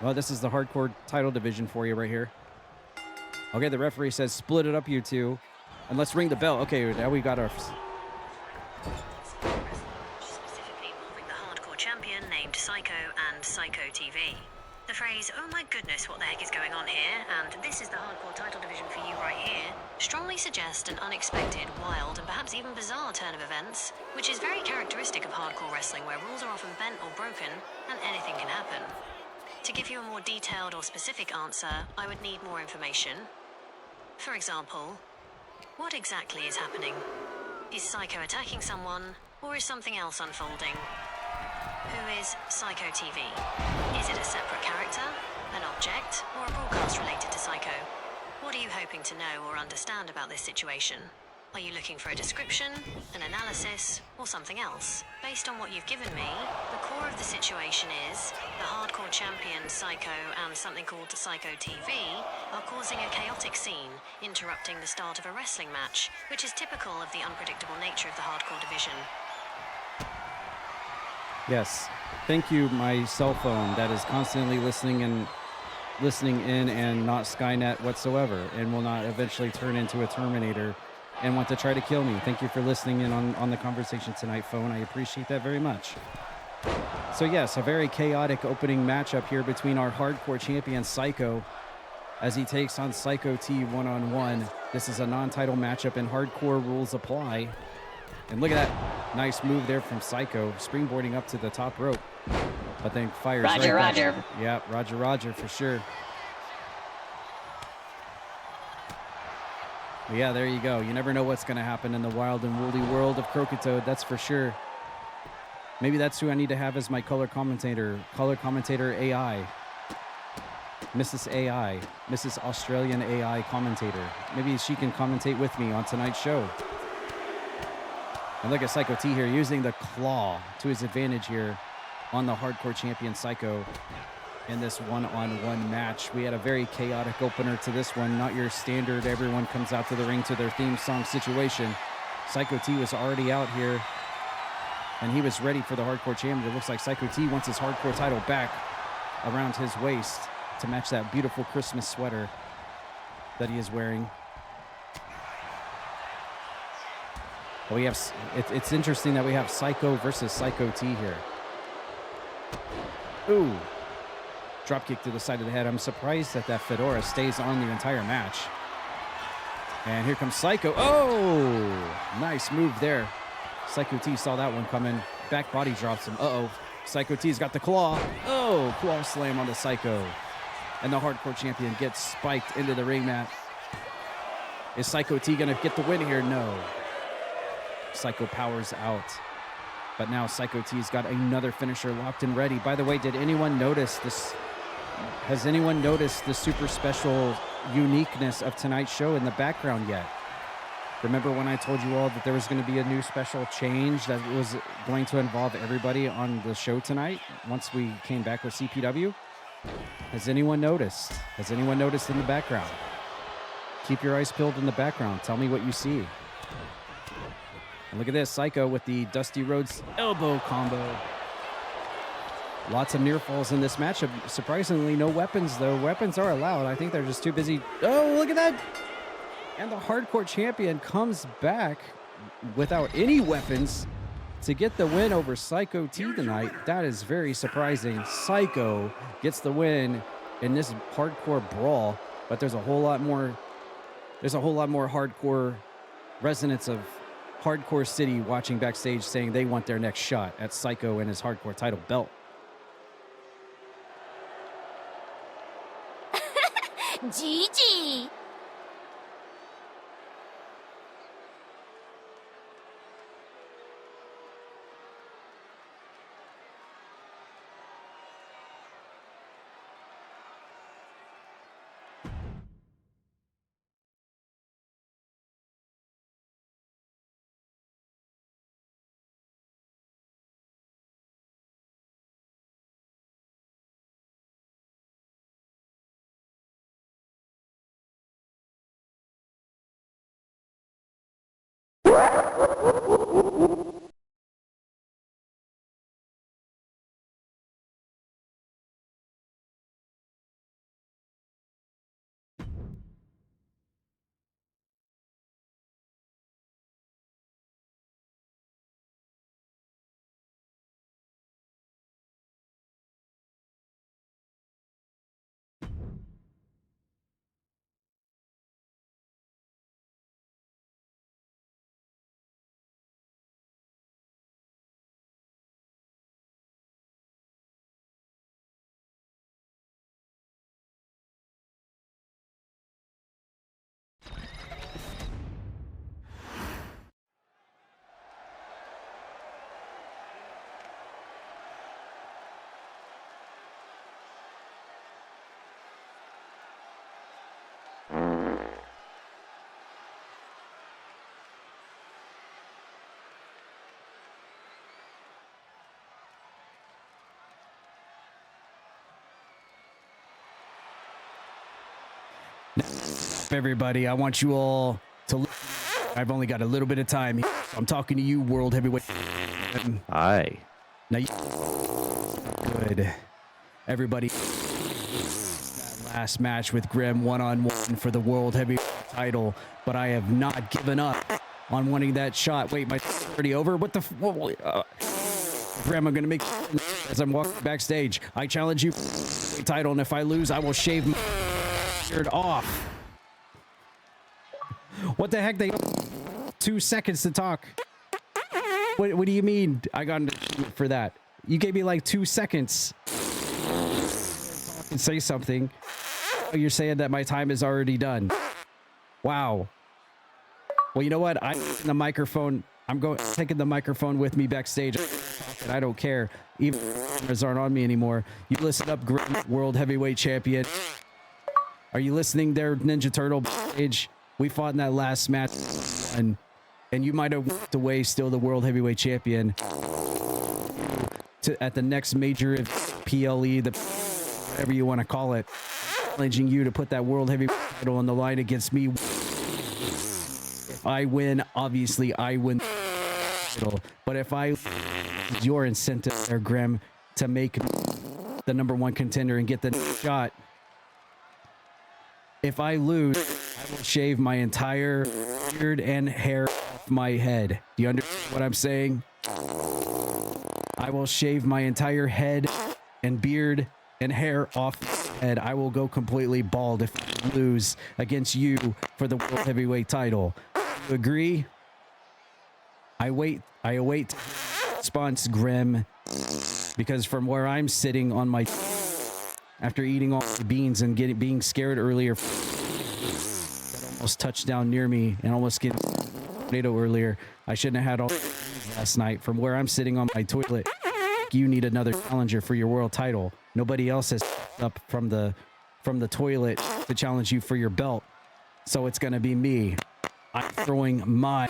Well, this is the hardcore title division for you right here. Okay, the referee says, split it up, you two. And let's ring the bell. Okay, now we got our... Specifically involving the hardcore champion named Psycho and Psycho TV. The phrase, oh my goodness, what the heck is going on here, and this is the hardcore title division for you right here, strongly suggest an unexpected, wild, and perhaps even bizarre turn of events, which is very characteristic of hardcore wrestling, where rules are often bent or broken, and anything can happen. To give you a more detailed or specific answer, I would need more information. For example, what exactly is happening? Is Psycho attacking someone, or is something else unfolding? Who is Psycho TV? Is it a separate character, an object, or a broadcast related to Psycho? What are you hoping to know or understand about this situation? Are you looking for a description, an analysis, or something else? Based on what you've given me, the core of the situation is the hardcore champion Psycho and something called Psycho TV are causing a chaotic scene, interrupting the start of a wrestling match, which is typical of the unpredictable nature of the hardcore division. Yes. Thank you, my cell phone that is constantly listening in and not Skynet whatsoever, and will not eventually turn into a Terminator and want to try to kill me. Thank you for listening in on the conversation tonight, phone. I appreciate that very much. So yes, a very chaotic opening matchup here between our hardcore champion Psycho as he takes on Psycho T one-on-one. This is a non-title matchup and hardcore rules apply. And look at that nice move there from Psycho, springboarding up to the top rope, but then fires Roger, right Roger. back. Yeah, Roger, Roger, for sure. But yeah, there you go. You never know what's going to happen in the wild and woolly world of Croakitoad, that's for sure. Maybe that's who I need to have as my color commentator AI. Mrs. AI, Mrs. Australian AI commentator. Maybe she can commentate with me on tonight's show. And look at Psycho T here using the claw to his advantage here on the hardcore champion Psycho in this one-on-one match. We had a very chaotic opener to this one, not your standard everyone comes out to the ring to their theme song situation. Psycho T was already out here and he was ready for the hardcore champion. It looks like Psycho T wants his hardcore title back around his waist to match that beautiful Christmas sweater that he is wearing. We have, it's interesting that we have Psycho versus Psycho T here. Ooh. Dropkick to the side of the head. I'm surprised that that fedora stays on the entire match. And here comes Psycho. Oh! Nice move there. Psycho T saw that one coming. Back body drops him. Uh-oh. Psycho T's got the claw. Oh! Claw slam on the Psycho. And the hardcore champion gets spiked into the ring mat. Is Psycho T gonna get the win here? No. Psycho powers out. But now Psycho T's got another finisher locked and ready. By the way, did anyone notice this? Has anyone noticed the super special uniqueness of tonight's show in the background yet? Remember when I told you all that there was going to be a new special change that was going to involve everybody on the show tonight once we came back with CPW? Has anyone noticed? Has anyone noticed in the background? Keep your eyes peeled in the background. Tell me what you see. And look at this, Psycho with the Dusty Rhodes elbow combo. Lots of near falls in this matchup. Surprisingly, no weapons, though. Weapons are allowed. I think they're just too busy. Oh, look at that. And the hardcore champion comes back without any weapons to get the win over Psycho T tonight. That is very surprising. Psycho gets the win in this hardcore brawl, but there's a whole lot more hardcore residents of Hardcore City watching backstage saying they want their next shot at Psycho and his hardcore title belt. Gigi! Everybody, I want you all to look. I've only got a little bit of time. I'm talking to you, World Heavyweight. Hi. Now, good. Everybody, that last match with Grim one-on-one for the World Heavyweight title, but I have not given up on wanting that shot. Wait, my already over? What the? Grim, I'm going to make as I'm walking backstage. I challenge you for the title, and if I lose, I will shave my beard off. What the heck? They 2 seconds to talk. What do you mean I got for that? You gave me like 2 seconds and say something. You're saying that my time is already done. Wow. Well, you know what? I'm the microphone. I'm taking the microphone with me backstage. And I don't care. Even cameras aren't on me anymore. You listen up, Grim, World Heavyweight Champion. Are you listening there, Ninja Turtle backstage? We fought in that last match, and you might have walked away still the World Heavyweight Champion. At the next major PLE, whatever you want to call it, challenging you to put that World Heavyweight title on the line against me. If I win, obviously I win the title. But if I your incentive there, Grim, to make the #1 contender and get the shot. If I lose, I will shave my entire beard and hair off my head. Do you understand what I'm saying? I will shave my entire head and beard and hair off my head. I will go completely bald if I lose against you for the World Heavyweight title. You agree? I await response, Grim, because from where I'm sitting on my after eating all the beans and being scared earlier, that almost touched down near me and almost getting tornado earlier. I shouldn't have had all last night. From where I'm sitting on my toilet, you need another challenger for your world title. Nobody else has up from the toilet to challenge you for your belt, so it's gonna be me. I'm throwing my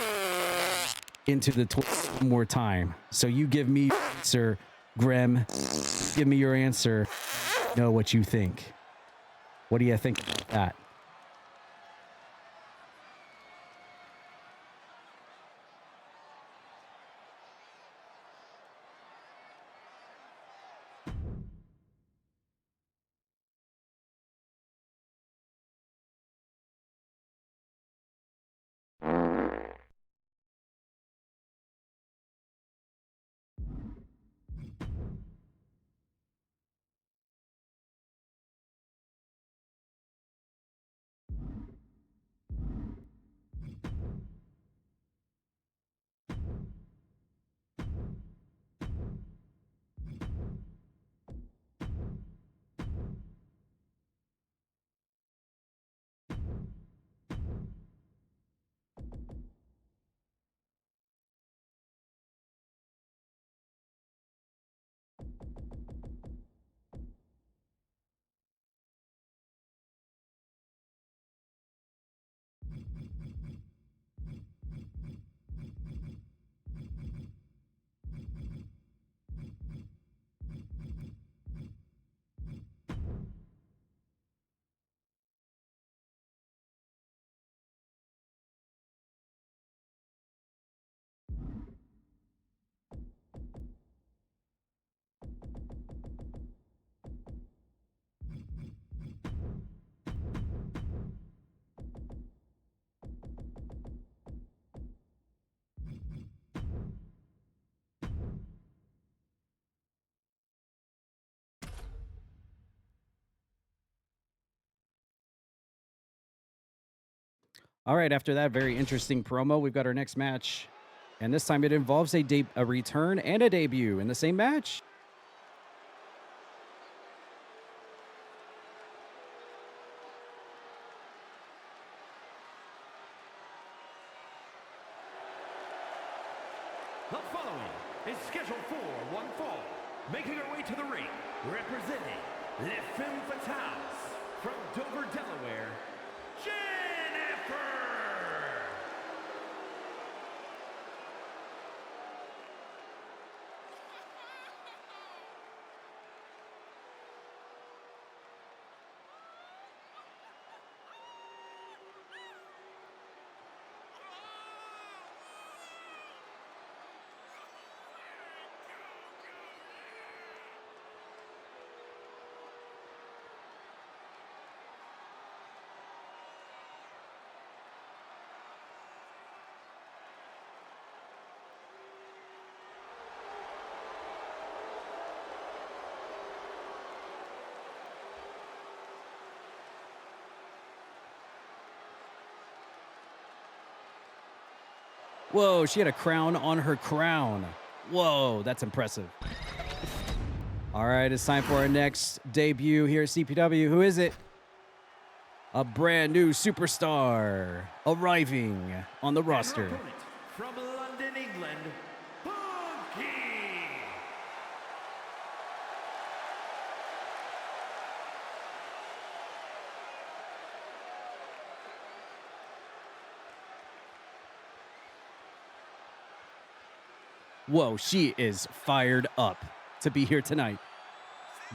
into the toilet one more time. So you give me your answer, Grim. Give me your answer. Know what you think. What do you think about that? All right, after that very interesting promo, we've got our next match. And this time it involves a return and a debut in the same match. The following is scheduled for one fall, making her way to the ring, representing F.A.F.O from Dover, Delaware, Jennifer! Whoa, she had a crown on her crown. Whoa, that's impressive. All right, it's time for our next debut here at CPW. Who is it? A brand new superstar arriving on the roster. From London, England, Linky! Whoa, she is fired up to be here tonight.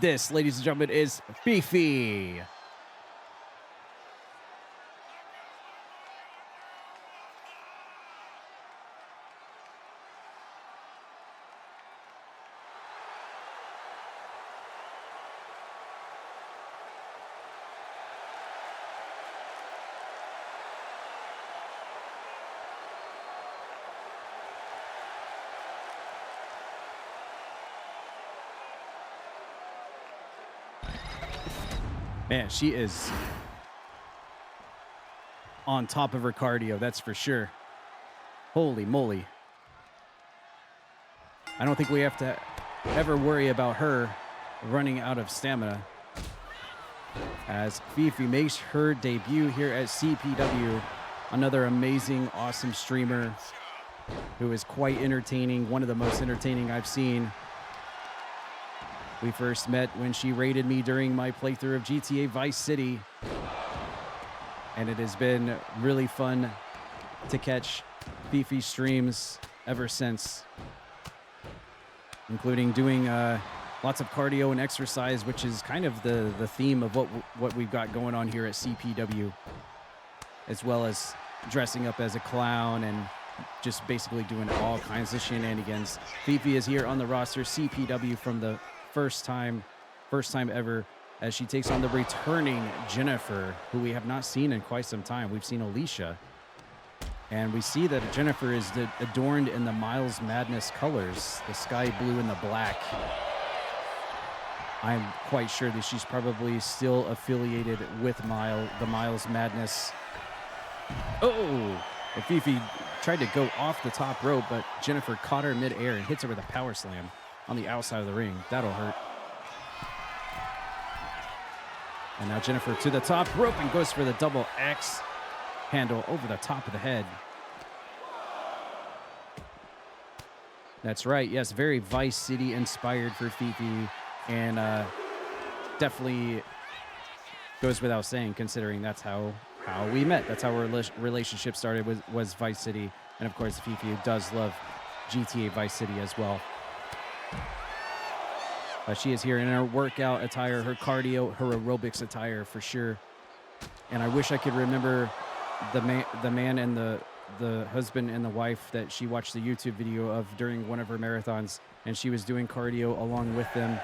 This, ladies and gentlemen, is Fifi. Man, she is on top of her cardio, that's for sure. Holy moly. I don't think we have to ever worry about her running out of stamina as Fifi makes her debut here at CPW. Another amazing, awesome streamer who is quite entertaining, one of the most entertaining I've seen. We first met when she raided me during my playthrough of GTA Vice City. And it has been really fun to catch Fifi streams ever since. Including doing lots of cardio and exercise, which is kind of the theme of what we've got going on here at CPW. As well as dressing up as a clown and just basically doing all kinds of shenanigans. Fifi is here on the roster, CPW from the first time ever, as she takes on the returning Jennifer, who we have not seen in quite some time. We've seen Alicia, and we see that Jennifer is adorned in the Miles Madness colors, the sky blue and the black. I'm quite sure that she's probably still affiliated with the Miles Madness. Oh, and Fifi tried to go off the top rope, but Jennifer caught her midair and hits her with a power slam on the outside of the ring. That'll hurt. And now Jennifer to the top rope and goes for the double X handle over the top of the head. That's right. Yes, very Vice City inspired for Fifi, and definitely goes without saying, considering that's how we met. That's how our relationship started, was Vice City. And of course, Fifi does love GTA Vice City as well. She is here in her workout attire, her cardio, her aerobics attire for sure. And I wish I could remember the man and the husband and the wife that she watched the YouTube video of during one of her marathons, and she was doing cardio along with them.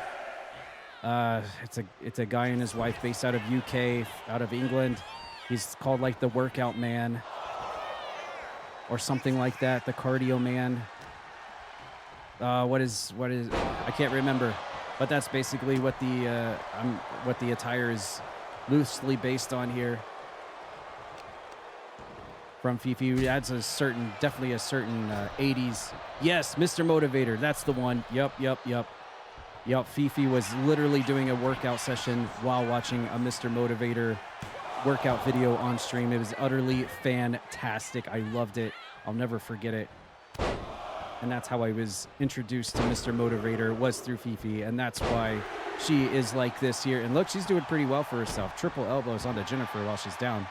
It's a guy and his wife based out of UK, out of England. He's called like the workout man or something like that, the cardio man. What is I can't remember. But that's basically what the attire is loosely based on here. from Fifi. Adds definitely a certain 80s. Yes, Mr. Motivator. That's the one. Yep. Fifi was literally doing a workout session while watching a Mr. Motivator workout video on stream. It was utterly fantastic. I loved it. I'll never forget it. And that's how I was introduced to Mr. Motivator, was through Fifi. And that's why she is like this here. And look, she's doing pretty well for herself. Triple elbows onto Jennifer while she's down.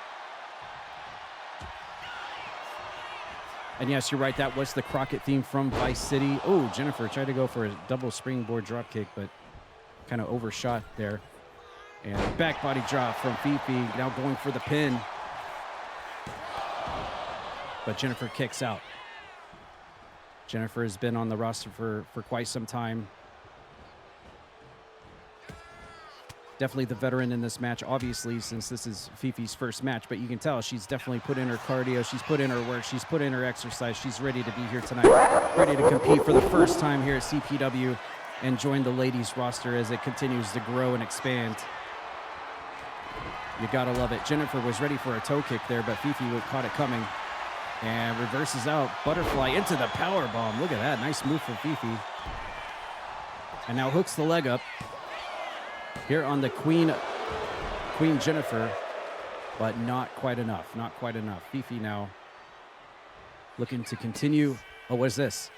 And yes, you're right. That was the Crockett theme from Vice City. Oh, Jennifer tried to go for a double springboard drop kick, but kind of overshot there. And back body drop from Fifi, now going for the pin. But Jennifer kicks out. Jennifer has been on the roster for quite some time. Definitely the veteran in this match, obviously, since this is Fifi's first match. But you can tell she's definitely put in her cardio. She's put in her work. She's put in her exercise. She's ready to be here tonight. Ready to compete for the first time here at CPW and join the ladies roster as it continues to grow and expand. You gotta love it. Jennifer was ready for a toe kick there, but Fifi caught it coming. And reverses out. Butterfly into the power bomb. Look at that. Nice move from Fifi. And now hooks the leg up. Here on the Queen Jennifer, but not quite enough. Not quite enough. Fifi now looking to continue. Oh, what is this?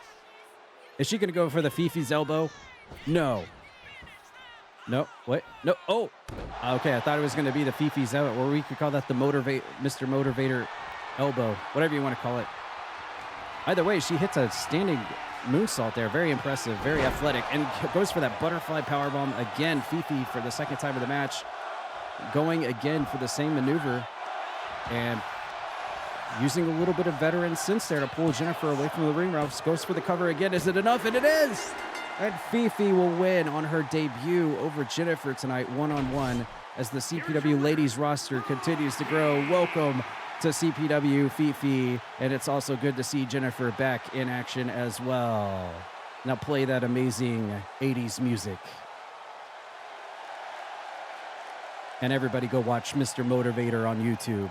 Is she going to go for the Fifi's elbow? No. No. What? No. Oh. Okay, I thought it was going to be the Fifi's elbow, or we could call that the Mr. Motivator elbow, whatever you want to call it. Either way, she hits a standing moonsault there. Very impressive, very athletic, and goes for that butterfly powerbomb again. Fifi, for the second time of the match, going again for the same maneuver and using a little bit of veteran sense there to pull Jennifer away from the ring ropes. Goes for the cover again. Is it enough? And it is! And Fifi will win on her debut over Jennifer tonight, one-on-one, as the CPW ladies roster continues to grow. Welcome to CPW, Fifi, and it's also good to see Jennifer back in action as well. Now play that amazing 80s music. And everybody go watch Mr. Motivator on YouTube.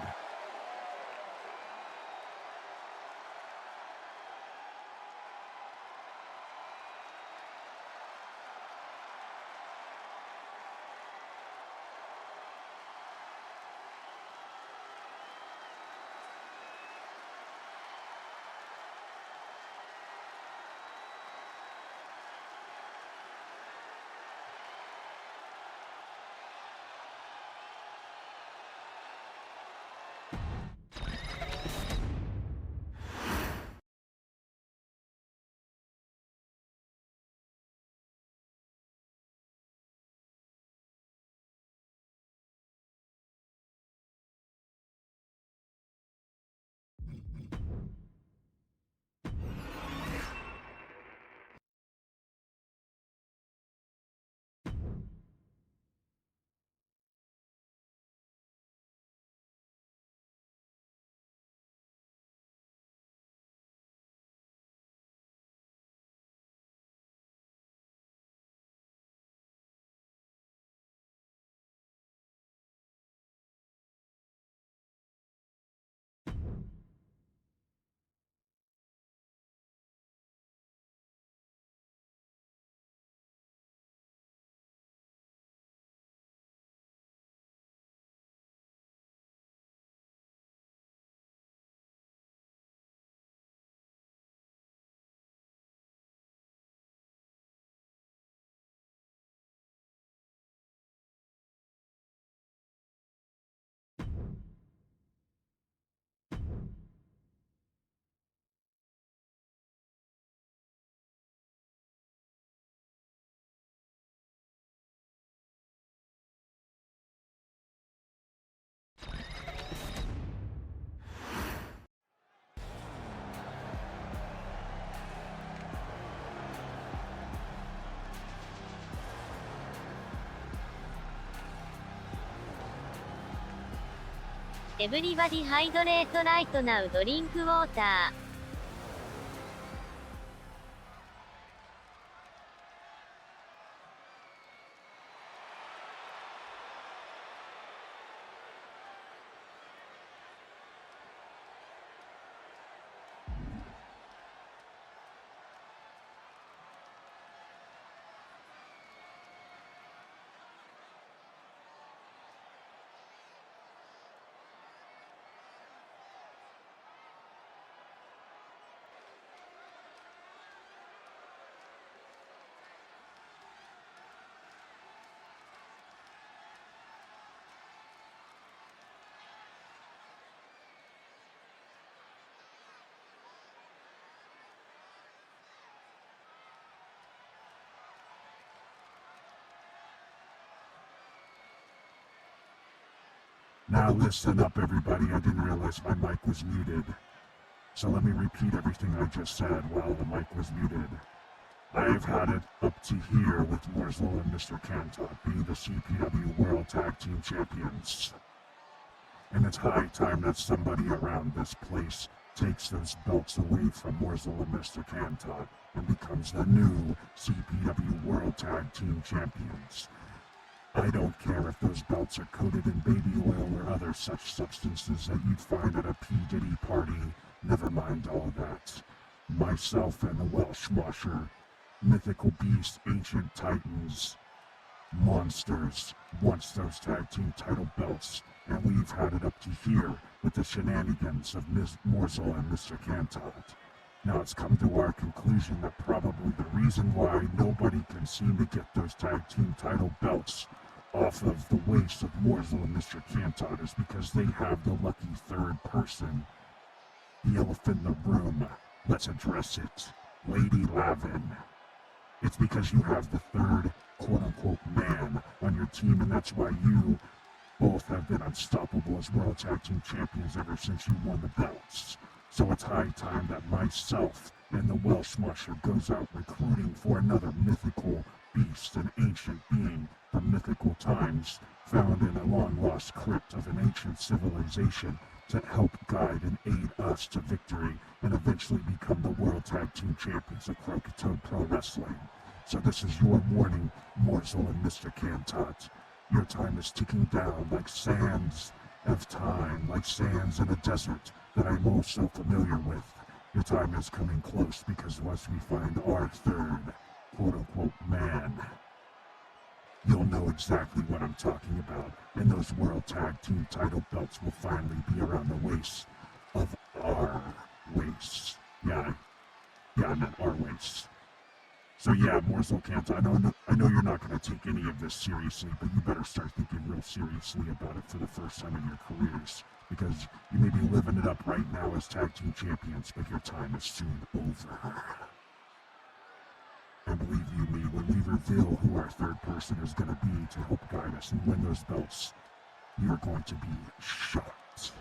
Everybody hydrate right now, drink water. Now listen up, everybody. I didn't realize my mic was muted. So let me repeat everything I just said while the mic was muted. I've had it up to here with Morsel and Mr. Cantot being the CPW World Tag Team Champions. And it's high time that somebody around this place takes those belts away from Morsel and Mr. Cantot and becomes the new CPW World Tag Team Champions. I don't care if those belts are coated in baby oil or other such substances that you'd find at a P. Diddy party. Never mind all that. Myself and the Welsh Washer, mythical beasts, ancient titans, monsters, wants those tag team title belts, and we've had it up to here with the shenanigans of Ms. Morsel and Mr. Cantot. Now it's come to our conclusion that probably the reason why nobody can seem to get those tag team title belts off of the waist of Morsel and Mr. Cantot is because they have the lucky third person. The elephant in the room. Let's address it. Lady Lavin. It's because you have the third quote-unquote man on your team, and that's why you both have been unstoppable as World Tag Team Champions ever since you won the belts. So it's high time that myself and the Welsh Musher goes out recruiting for another mythical beast, an ancient being from mythical times, found in a long-lost crypt of an ancient civilization to help guide and aid us to victory and eventually become the World Tag Team Champions of Croakitoad Pro Wrestling. So this is your warning, Morsel and Mr. Cantot. Your time is ticking down like sands of time, like sands in a desert that I'm oh so familiar with. Your time is coming close because once we find our third quote-unquote man, you'll know exactly what I'm talking about, and those World Tag Team title belts will finally be around the waist of our waist. Yeah, I meant our waist. So yeah, Morsel Cantot, I know you're not going to take any of this seriously, but you better start thinking real seriously about it for the first time in your careers, because you may be living it up right now as tag team champions, but your time is soon over. And believe you me, when we reveal who our third person is going to be to help guide us and win those belts, you're going to be shocked.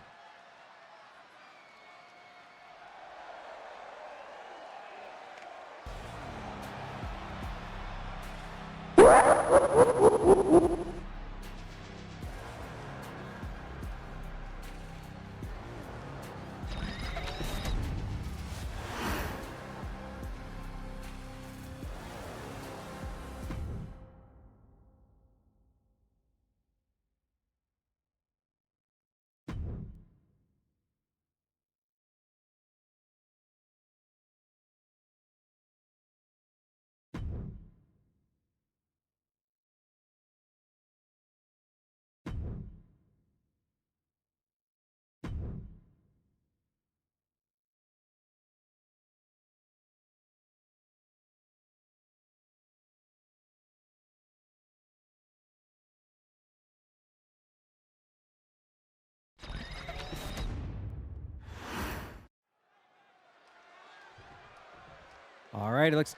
All right, it looks...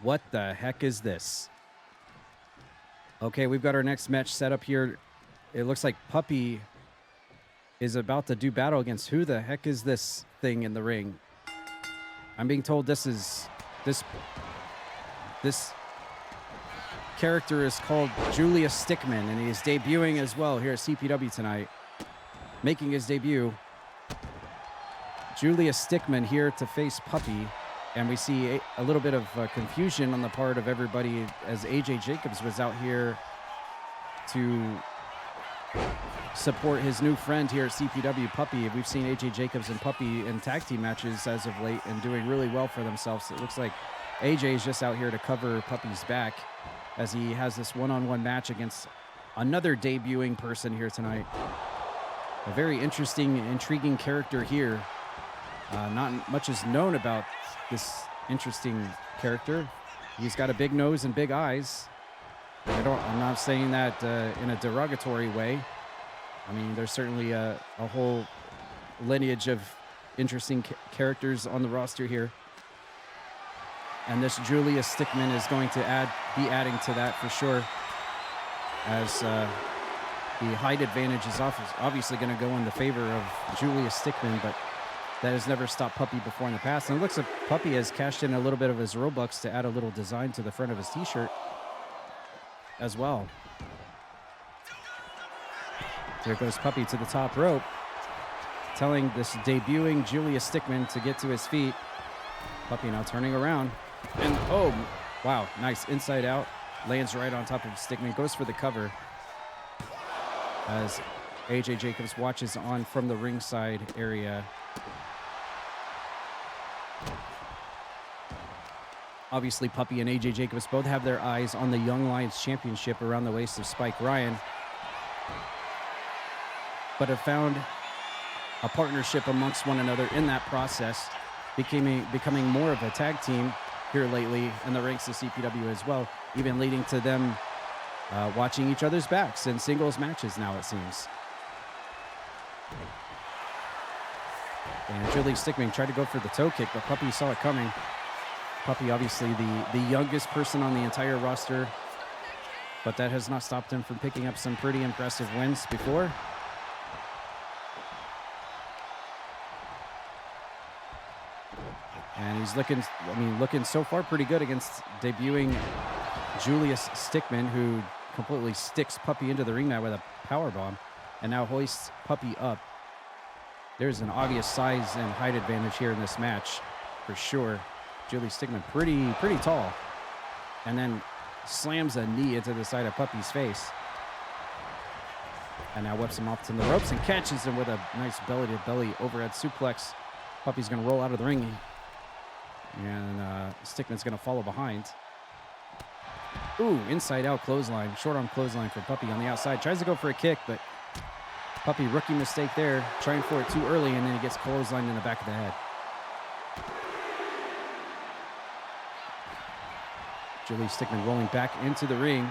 What the heck is this? Okay, we've got our next match set up here. It looks like Puppy is about to do battle against who the heck is this thing in the ring? I'm being told this character is called Julius Stickman, and he is debuting as well here at CPW tonight. Making his debut. Julius Stickman here to face Puppy. And we see a little bit of confusion on the part of everybody as AJ Jacobs was out here to support his new friend here at CPW, Puppy. We've seen AJ Jacobs and Puppy in tag team matches as of late and doing really well for themselves. It looks like AJ is just out here to cover Puppy's back as he has this one-on-one match against another debuting person here tonight. A very interesting, intriguing character here. Not much is known about this interesting character. He's got a big nose and big eyes. I'm not saying that in a derogatory way. I mean, there's certainly a whole lineage of interesting characters on the roster here. And this Julius Stickman is going to be adding to that for sure. As The height advantage is obviously going to go in the favor of Julius Stickman, but that has never stopped Puppy before in the past. And it looks like Puppy has cashed in a little bit of his Robux to add a little design to the front of his t-shirt as well. There goes Puppy to the top rope, telling this debuting Julius Stickman to get to his feet. Puppy now turning around. And, oh, wow, nice inside out. Lands right on top of Stickman, goes for the cover. As AJ Jacobs watches on from the ringside area. Obviously, Puppy and AJ Jacobs both have their eyes on the Young Lions Championship around the waist of Spike Ryan, but have found a partnership amongst one another in that process, becoming more of a tag team here lately in the ranks of CPW as well, even leading to them watching each other's backs in singles matches now, it seems. And Julius Stickman tried to go for the toe kick, but Puppy saw it coming. Puppy, obviously the youngest person on the entire roster, but that has not stopped him from picking up some pretty impressive wins before. And he's looking so far pretty good against debuting Julius Stickman, who completely sticks Puppy into the ring mat with a powerbomb and now hoists Puppy up. There's an obvious size and height advantage here in this match for sure. Julius Stickman pretty tall, and then slams a knee into the side of Puppy's face. And now whips him off to the ropes and catches him with a nice belly-to-belly overhead suplex. Puppy's going to roll out of the ring, and Stickman's going to follow behind. Ooh, inside-out clothesline, short-arm clothesline for Puppy on the outside. Tries to go for a kick, but Puppy, rookie mistake there, trying for it too early, and then he gets clotheslined in the back of the head. Julius Stickman rolling back into the ring.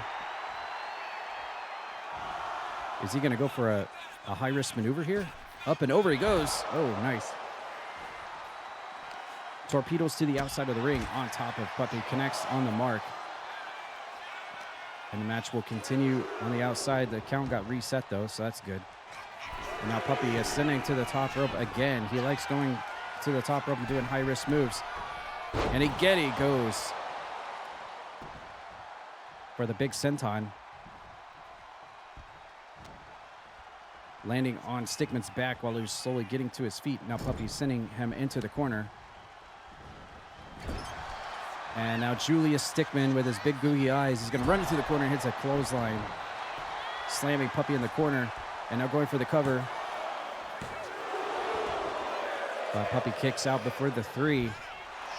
Is he going to go for a high-risk maneuver here? Up and over he goes. Oh, nice. Torpedoes to the outside of the ring on top of Puppy. Connects on the mark. And the match will continue on the outside. The count got reset, though, so that's good. And now Puppy ascending to the top rope again. He likes going to the top rope and doing high-risk moves. And again he goes for the big senton. Landing on Stickman's back while he's slowly getting to his feet. Now Puppy's sending him into the corner. And now Julius Stickman with his big gooey eyes is going to run into the corner and hits a clothesline. Slamming Puppy in the corner. And now going for the cover. Puppy kicks out before the 3.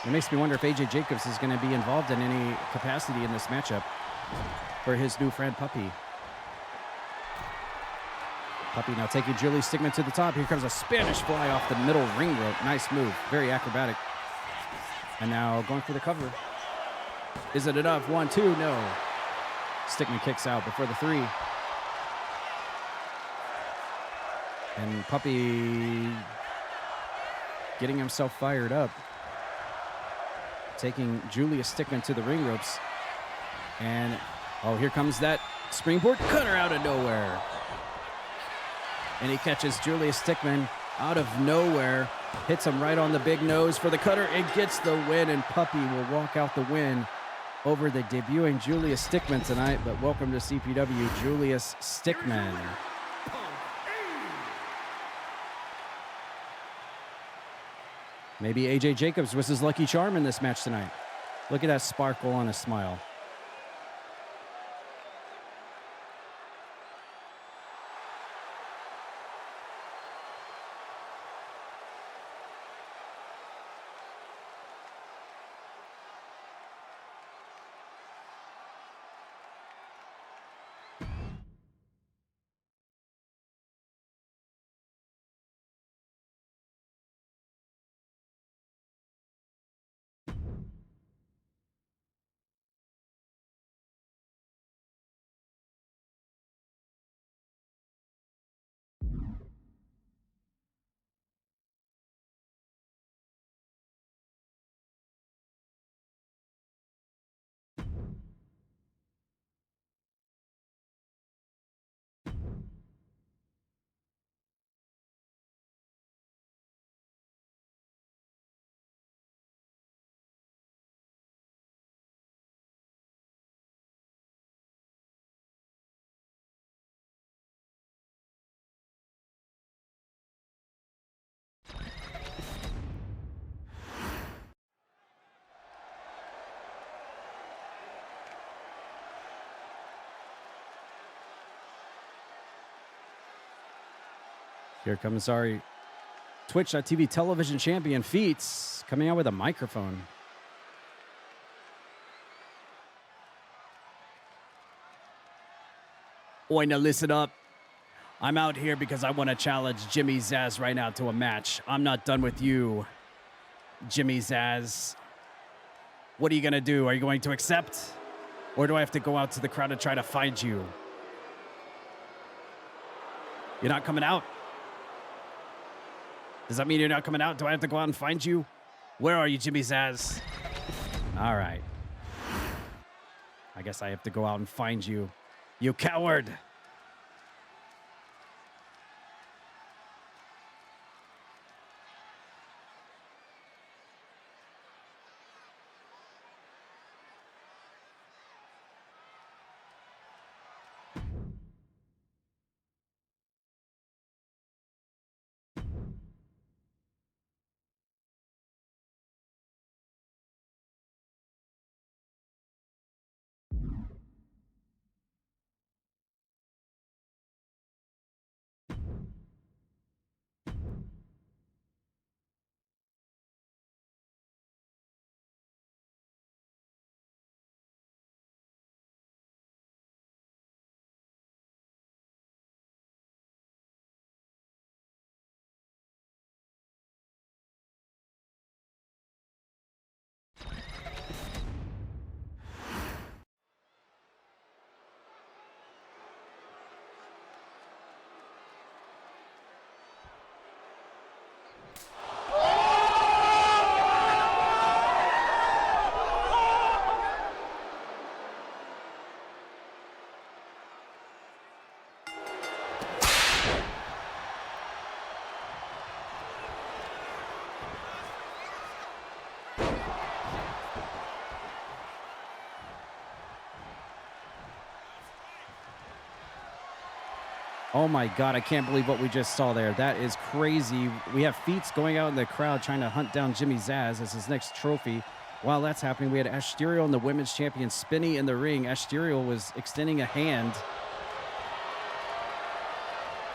It makes me wonder if AJ Jacobs is going to be involved in any capacity in this matchup for his new friend Puppy. Puppy now taking Julius Stickman to the top. Here comes a Spanish fly off the middle ring rope. Nice move. Very acrobatic. And now going for the cover. Is it enough? 1, 2, no. Stickman kicks out before the 3. And Puppy getting himself fired up. Taking Julius Stickman to the ring ropes. And, oh, here comes that springboard cutter out of nowhere. And he catches Julius Stickman out of nowhere. Hits him right on the big nose for the cutter and gets the win. And Puppy will walk out the win over the debuting Julius Stickman tonight. But welcome to CPW, Julius Stickman. Maybe AJ Jacobs was his lucky charm in this match tonight. Look at that sparkle on his smile. Here comes our Twitch.tv television champion, Feats, coming out with a microphone. Oi, now listen up. I'm out here because I want to challenge Jimmy Zaz right now to a match. I'm not done with you, Jimmy Zaz. What are you going to do? Are you going to accept? Or do I have to go out to the crowd and try to find you? You're not coming out? Does that mean you're not coming out? Do I have to go out and find you? Where are you, Jimmy Zaz? All right. I guess I have to go out and find you. You coward! Oh my God, I can't believe what we just saw there. That is crazy. We have Feats going out in the crowd trying to hunt down Jimmy Zaz as his next trophy. While that's happening, we had Ashterial and the women's champion Spinny in the ring. Ashterial was extending a hand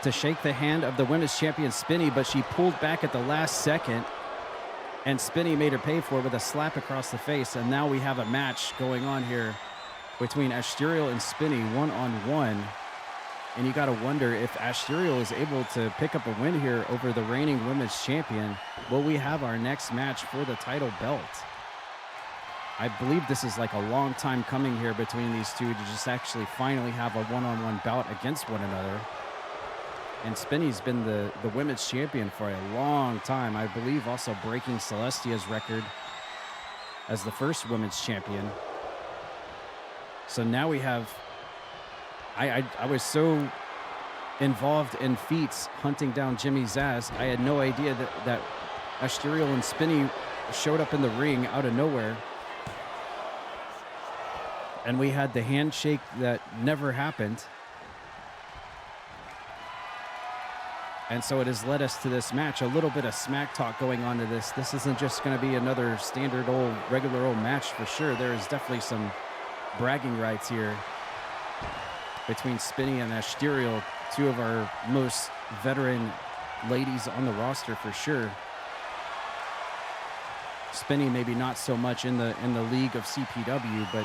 to shake the hand of the women's champion Spinny, but she pulled back at the last second, and Spinny made her pay for it with a slap across the face. And now we have a match going on here between Ashterial and Spinny, one-on-one. And you got to wonder if Ashterial is able to pick up a win here over the reigning women's champion. Will we have our next match for the title belt? I believe this is like a long time coming here between these two to just actually finally have a one-on-one bout against one another. And Spinny's been the women's champion for a long time. I believe also breaking Celestia's record as the first women's champion. So now we have... I was so involved in Feats hunting down Jimmy Zaz, I had no idea that Ashterial and Spinny showed up in the ring out of nowhere. And we had the handshake that never happened. And so it has led us to this match. A little bit of smack talk going on to this. This isn't just going to be another standard regular old match for sure. There is definitely some bragging rights here between Spinny and Ashterial, two of our most veteran ladies on the roster for sure. Spinny maybe not so much in the league of CPW, but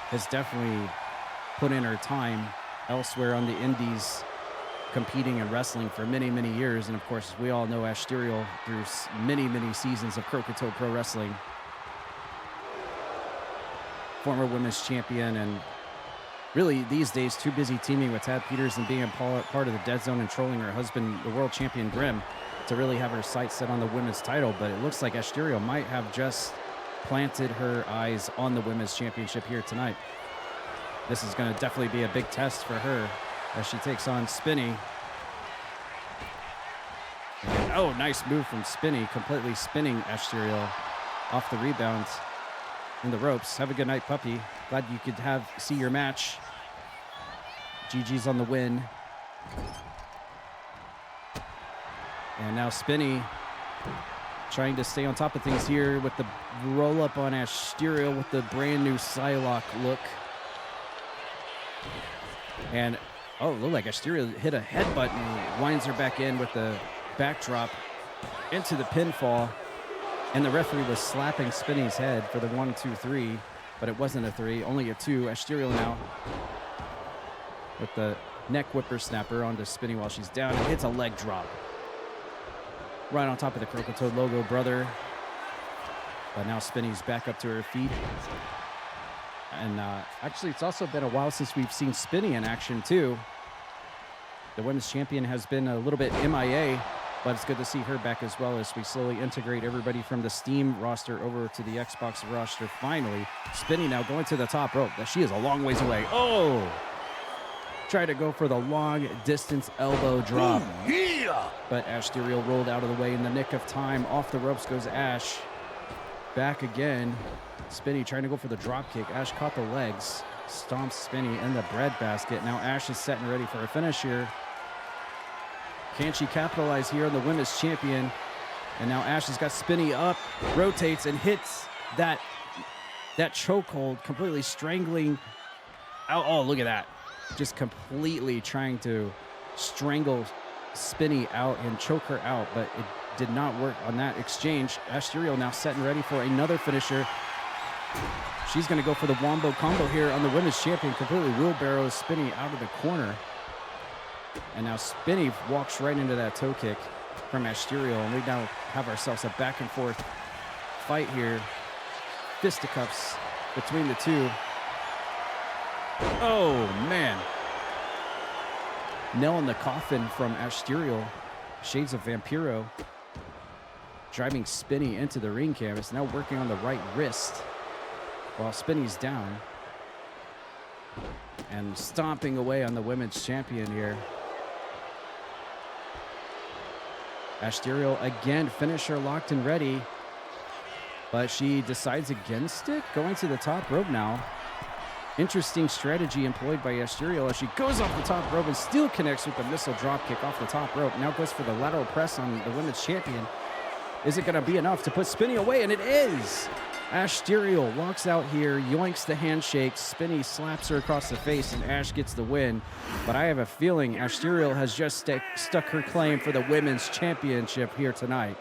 has definitely put in her time elsewhere on the indies, competing and wrestling for many, many years. And of course, we all know Ashterial through many, many seasons of Croakitoad Pro Wrestling. Former women's champion, and really, these days, too busy teaming with Tad Peters and being a part of the Dead Zone and trolling her husband, the world champion Grim, to really have her sights set on the women's title. But it looks like Ashterial might have just planted her eyes on the women's championship here tonight. This is going to definitely be a big test for her as she takes on Spinny. And, oh, nice move from Spinny, completely spinning Ashterial off the rebound in the ropes. Have a good night, puppy. Glad you could see your match. GG's on the win. And now Spinny trying to stay on top of things here with the roll up on Ashterial with the brand new Psylocke look. And Oh, it looked like Ashterial hit a headbutt and winds her back in with the backdrop into the pinfall. And the referee was slapping Spinny's head for the 1, 2, 3, but it wasn't a 3, only a 2. Ashterial now with the neck whippersnapper onto Spinny while she's down and hits a leg drop. Right on top of the Croakitoad logo, brother. But now Spinny's back up to her feet. And actually, it's also been a while since we've seen Spinny in action, too. The women's champion has been a little bit MIA, but it's good to see her back as well as we slowly integrate everybody from the Steam roster over to the Xbox roster finally. Spinny now going to the top rope. She is a long ways away. Oh! Tried to go for the long distance elbow drop. Yeah! But Ashterial rolled out of the way in the nick of time. Off the ropes goes Ash. Back again. Spinny trying to go for the drop kick. Ash caught the legs. Stomps Spinny in the breadbasket. Now Ash is set and ready for a finish here. Can she capitalize here on the women's champion? And now Ash has got Spinny up, rotates and hits that chokehold, completely strangling. Oh, look at that. Just completely trying to strangle Spinny out and choke her out, but it did not work on that exchange. Ashterial now set and ready for another finisher. She's going to go for the wombo combo here on the women's champion, completely wheelbarrows Spinny out of the corner. And now Spinny walks right into that toe kick from Ashterial, and we now have ourselves a back and forth fight here. Fisticuffs between the two. Oh, man. Nail in the coffin from Ashterial. Shades of Vampiro. Driving Spinny into the ring canvas. Now working on the right wrist while Spinny's down. And stomping away on the women's champion here. Ashterial again, finisher locked and ready. But she decides against it. Going to the top rope now. Interesting strategy employed by Ashterial as she goes off the top rope and still connects with the missile drop kick off the top rope. Now goes for the lateral press on the women's champion. Is it going to be enough to put Spinny away? And it is! Ashterial walks out here, yoinks the handshake. Spinny slaps her across the face, and Ash gets the win. But I have a feeling Ashterial has just stuck her claim for the women's championship here tonight.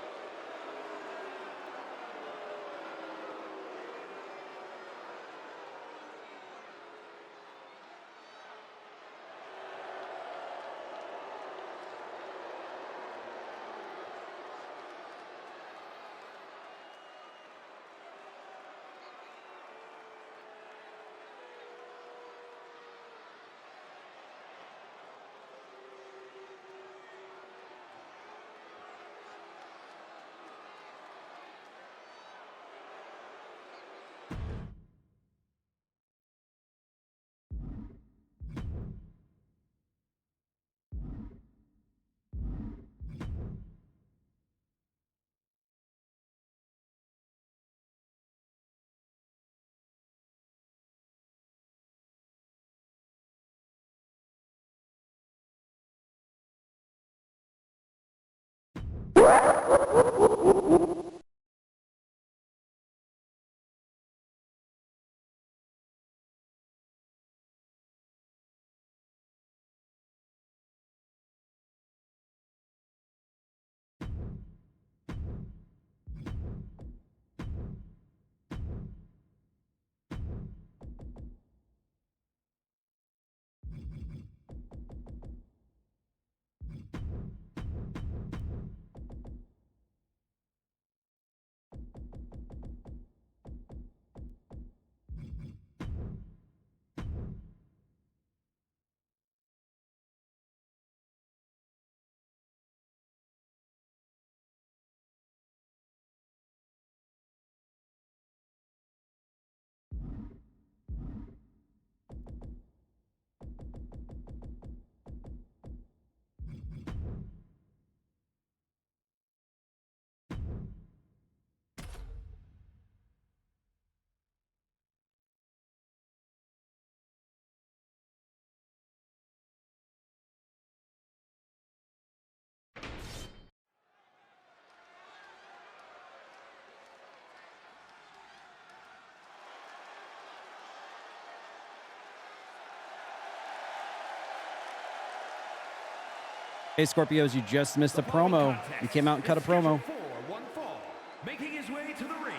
Hey, Scorpios, you just missed a promo. You came out and cut a promo. One fall, making his way to the ring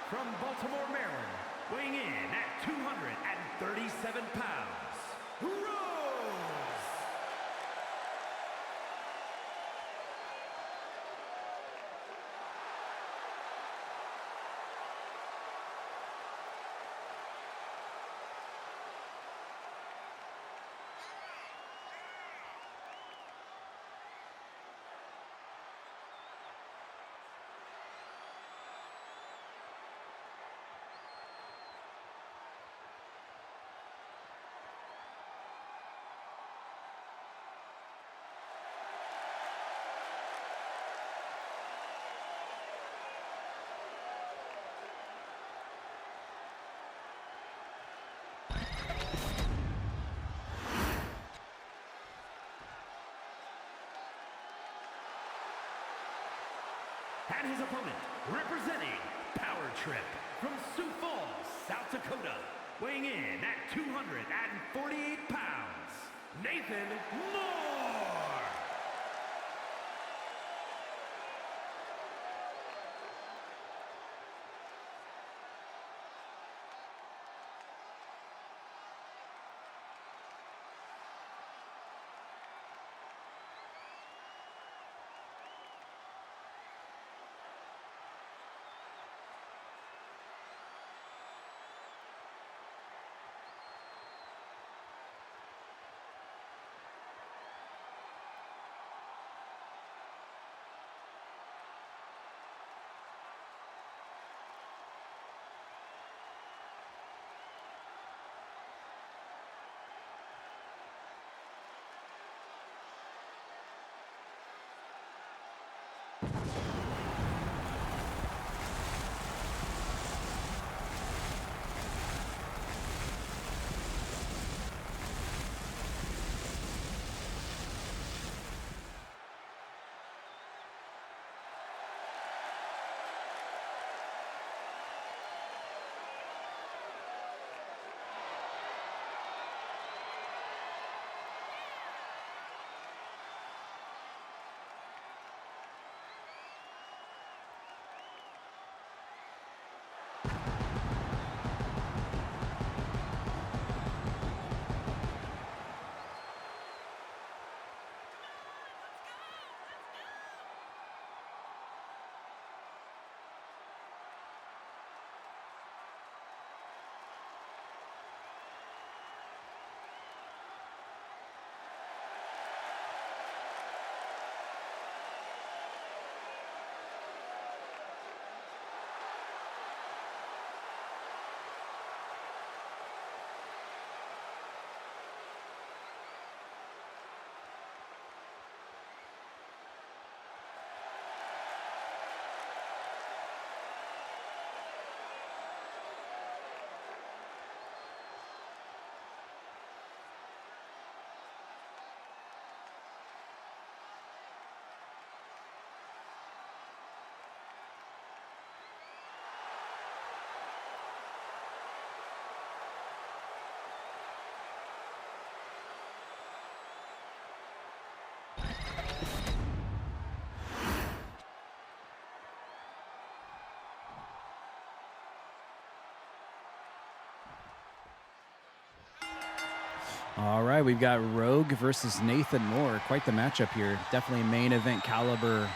from Baltimore, Maryland, weighing in at 237 pounds, Rose. And his opponent, representing Power Trip from Sioux Falls, South Dakota, weighing in at 248 pounds, Nathan Moore. All right, we've got Rogue versus Nathan Moore. Quite the matchup here. Definitely a main event caliber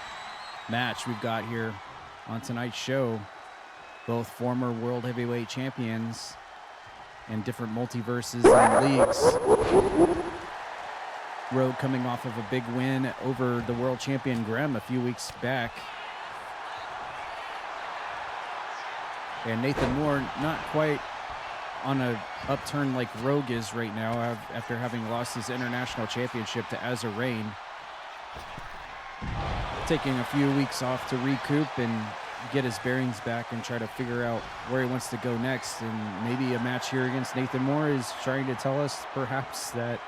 match we've got here on tonight's show. Both former World Heavyweight Champions in different multiverses and leagues. Rogue coming off of a big win over the world champion Graham a few weeks back. And Nathan Moore not quite on a upturn like Rogue is right now after having lost his international championship to Azarain. Taking a few weeks off to recoup and get his bearings back and try to figure out where he wants to go next. And maybe a match here against Nathan Moore is trying to tell us perhaps that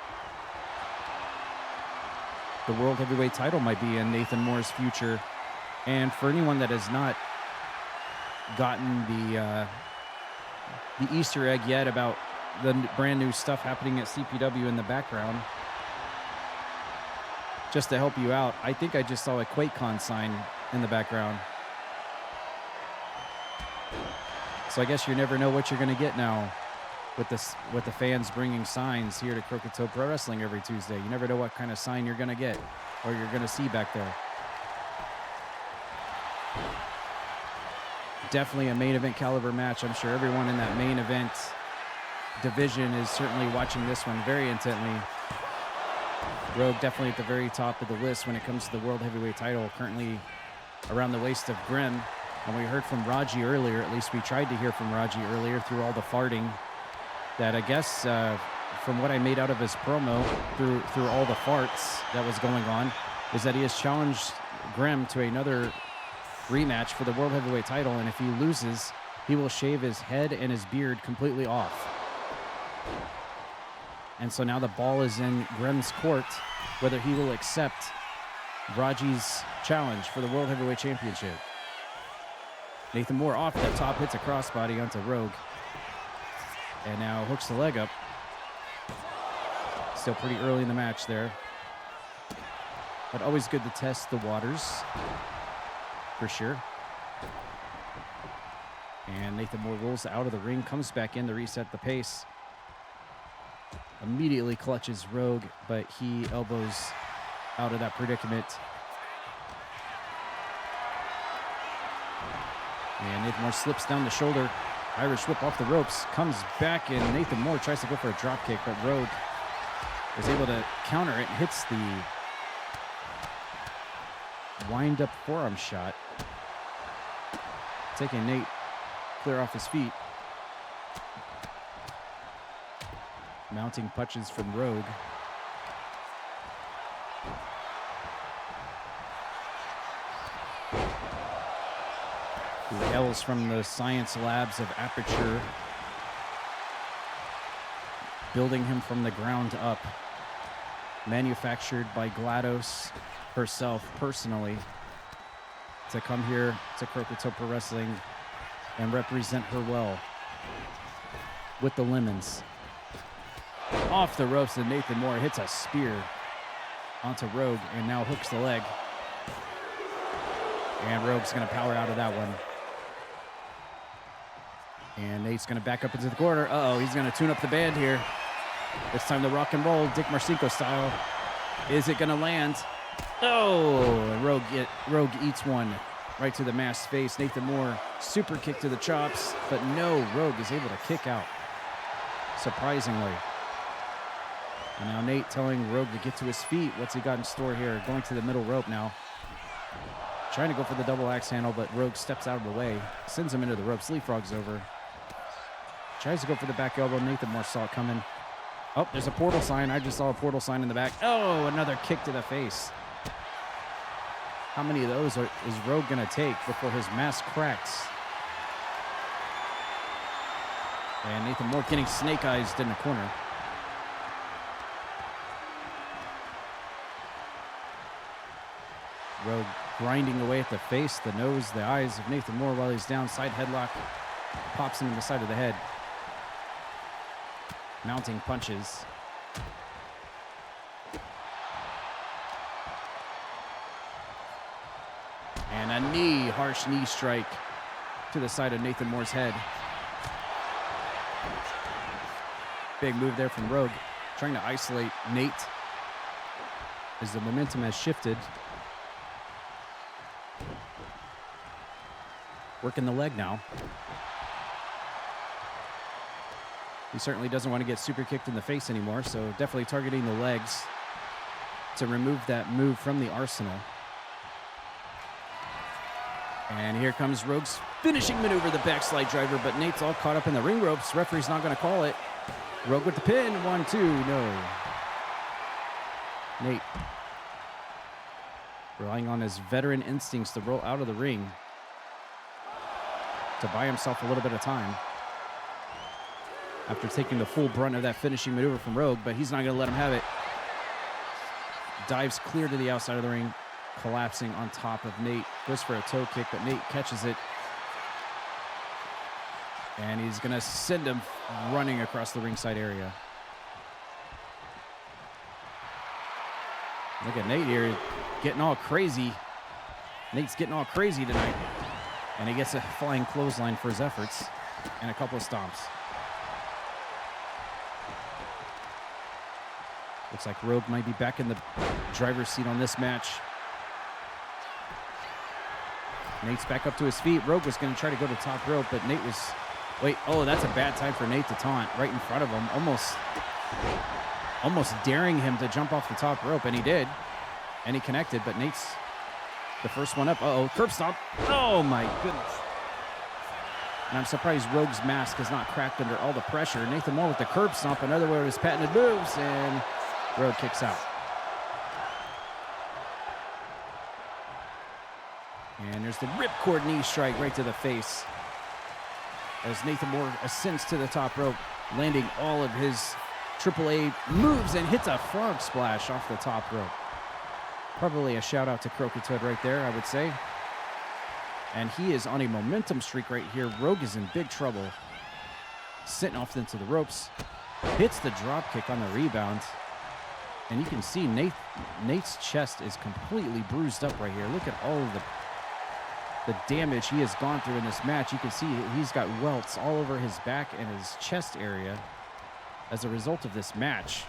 the World Heavyweight title might be in Nathan Moore's future. And for anyone that has not gotten the Easter egg yet about the brand new stuff happening at CPW in the background, just to help you out, I think I just saw a QuakeCon sign in the background. So I guess you never know what you're going to get now with the fans bringing signs here to Croakitoad Pro Wrestling every Tuesday. You never know what kind of sign you're going to get or you're going to see back there. Definitely a main event caliber match. I'm sure everyone in that main event division is certainly watching this one very intently. Rogue definitely at the very top of the list when it comes to the World Heavyweight title, currently around the waist of Grimm. And we heard from Raji earlier, at least we tried to hear from Raji earlier through all the farting, that I guess from what I made out of his promo through all the farts that was going on, is that he has challenged Grimm to another rematch for the World Heavyweight title, and if he loses, he will shave his head and his beard completely off. And so now the ball is in Grimm's court, whether he will accept Raji's challenge for the World Heavyweight Championship. Nathan Moore off the top, hits a crossbody onto Rogue. And now hooks the leg up. Still pretty early in the match there. But always good to test the waters, for sure. And Nathan Moore rolls out of the ring, comes back in to reset the pace. Immediately clutches Rogue, but he elbows out of that predicament. And Nathan Moore slips down the shoulder. Irish whip off the ropes, comes back, and Nathan Moore tries to go for a drop kick, but Rogue is able to counter it, hits the wind-up forearm shot, taking Nate clear off his feet. Mounting punches from Rogue. The L's from the science labs of Aperture, building him from the ground up. Manufactured by GLaDOS herself personally to come here to Croakitoad Pro Wrestling and represent her well with the lemons. Off the ropes, and Nathan Moore hits a spear onto Rogue and now hooks the leg. And Rogue's going to power out of that one. And Nate's going to back up into the corner. Uh-oh, he's going to tune up the band here. It's time to rock and roll, Dick Marcinko style. Is it going to land? Oh, and Rogue eats one right to the masked face. Nathan Moore, super kick to the chops, but no, Rogue is able to kick out, surprisingly. And now Nate telling Rogue to get to his feet. What's he got in store here? Going to the middle rope now. Trying to go for the double axe handle, but Rogue steps out of the way. Sends him into the ropes. Leapfrogs over. Tries to go for the back elbow. Nathan Moore saw it coming. Oh, there's a portal sign. I just saw a portal sign in the back. Oh, another kick to the face. How many of those is Rogue going to take before his mask cracks? And Nathan Moore getting snake-eyes in the corner. Rogue grinding away at the face, the nose, the eyes of Nathan Moore while he's down. Side headlock, pops him in the side of the head. Mounting punches. And a knee, harsh knee strike to the side of Nathan Moore's head. Big move there from Rogue, trying to isolate Nate as the momentum has shifted. Working the leg now. He certainly doesn't want to get super kicked in the face anymore, so definitely targeting the legs to remove that move from the arsenal. And here comes Rogue's finishing maneuver, the backslide driver, but Nate's all caught up in the ring ropes. Referee's not going to call it. Rogue with the pin. 1, 2, no. Nate relying on his veteran instincts to roll out of the ring to buy himself a little bit of time after taking the full brunt of that finishing maneuver from Rogue, but he's not going to let him have it. Dives clear to the outside of the ring, collapsing on top of Nate. Goes for a toe kick, but Nate catches it. And he's going to send him running across the ringside area. Look at Nate here getting all crazy. Nate's getting all crazy tonight. And he gets a flying clothesline for his efforts and a couple of stomps. Looks like Rogue might be back in the driver's seat on this match. Nate's back up to his feet. Rogue was going to try to go to top rope, but Nate was... Wait, oh, that's a bad time for Nate to taunt right in front of him. Almost daring him to jump off the top rope, and he did. And he connected, but Nate's the first one up. Uh-oh, curb stomp. Oh, my goodness. And I'm surprised Rogue's mask is not cracked under all the pressure. Nathan Moore with the curb stomp, another one of his patented moves, and Rogue kicks out. And there's the ripcord knee strike right to the face as Nathan Moore ascends to the top rope, landing all of his AAA moves and hits a frog splash off the top rope. Probably a shout out to Croakitoad right there, I would say. And he is on a momentum streak right here. Rogue is in big trouble. Sitting off into the ropes. Hits the drop kick on the rebound. And you can see Nate's chest is completely bruised up right here. Look at all of the damage he has gone through in this match. You can see he's got welts all over his back and his chest area as a result of this match.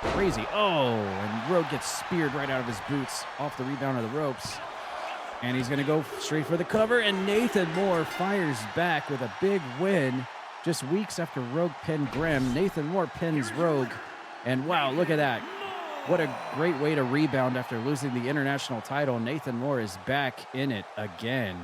Crazy. Oh, and Rogue gets speared right out of his boots off the rebound of the ropes. And he's going to go straight for the cover, and Nathan Moore fires back with a big win. Just weeks after Rogue pinned Grimm, Nathan Moore pins Rogue. And wow, look at that. What a great way to rebound after losing the international title. Nathan Moore is back in it again.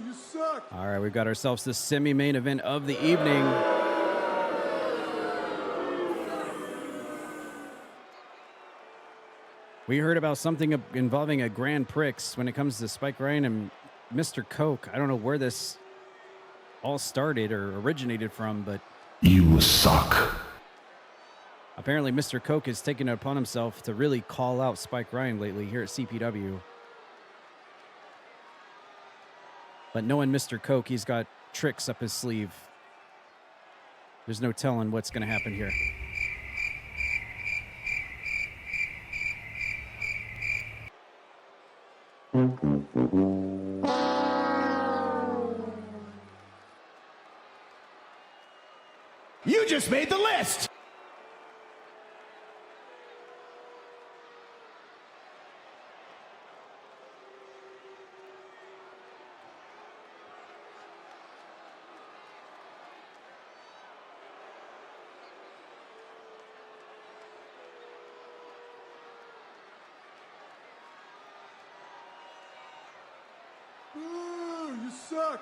You suck. All right, we've got ourselves the semi-main event of the evening. We heard about something involving a Grand Prix when it comes to Spike Ryan and Mr. Coke. I don't know where this all started or originated from, but... You suck. Apparently, Mr. Coke has taken it upon himself to really call out Spike Ryan lately here at CPW. But knowing Mr. Coke, he's got tricks up his sleeve. There's no telling what's going to happen here. You just made the list! You suck.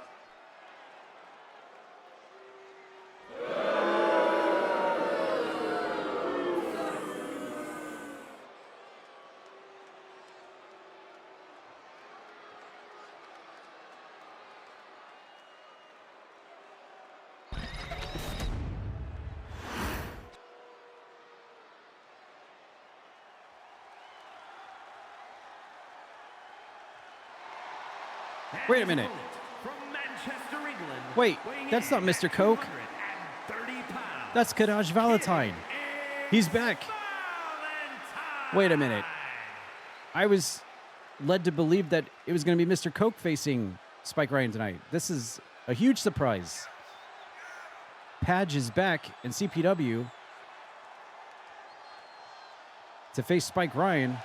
Wait a minute. From Manchester, England. Wait, that's not Mr. Coke. That's Kadaj Valentine. He's back. Wait a minute. I was led to believe that it was going to be Mr. Coke facing Spike Ryan tonight. This is a huge surprise. Padge is back in CPW to face Spike Ryan.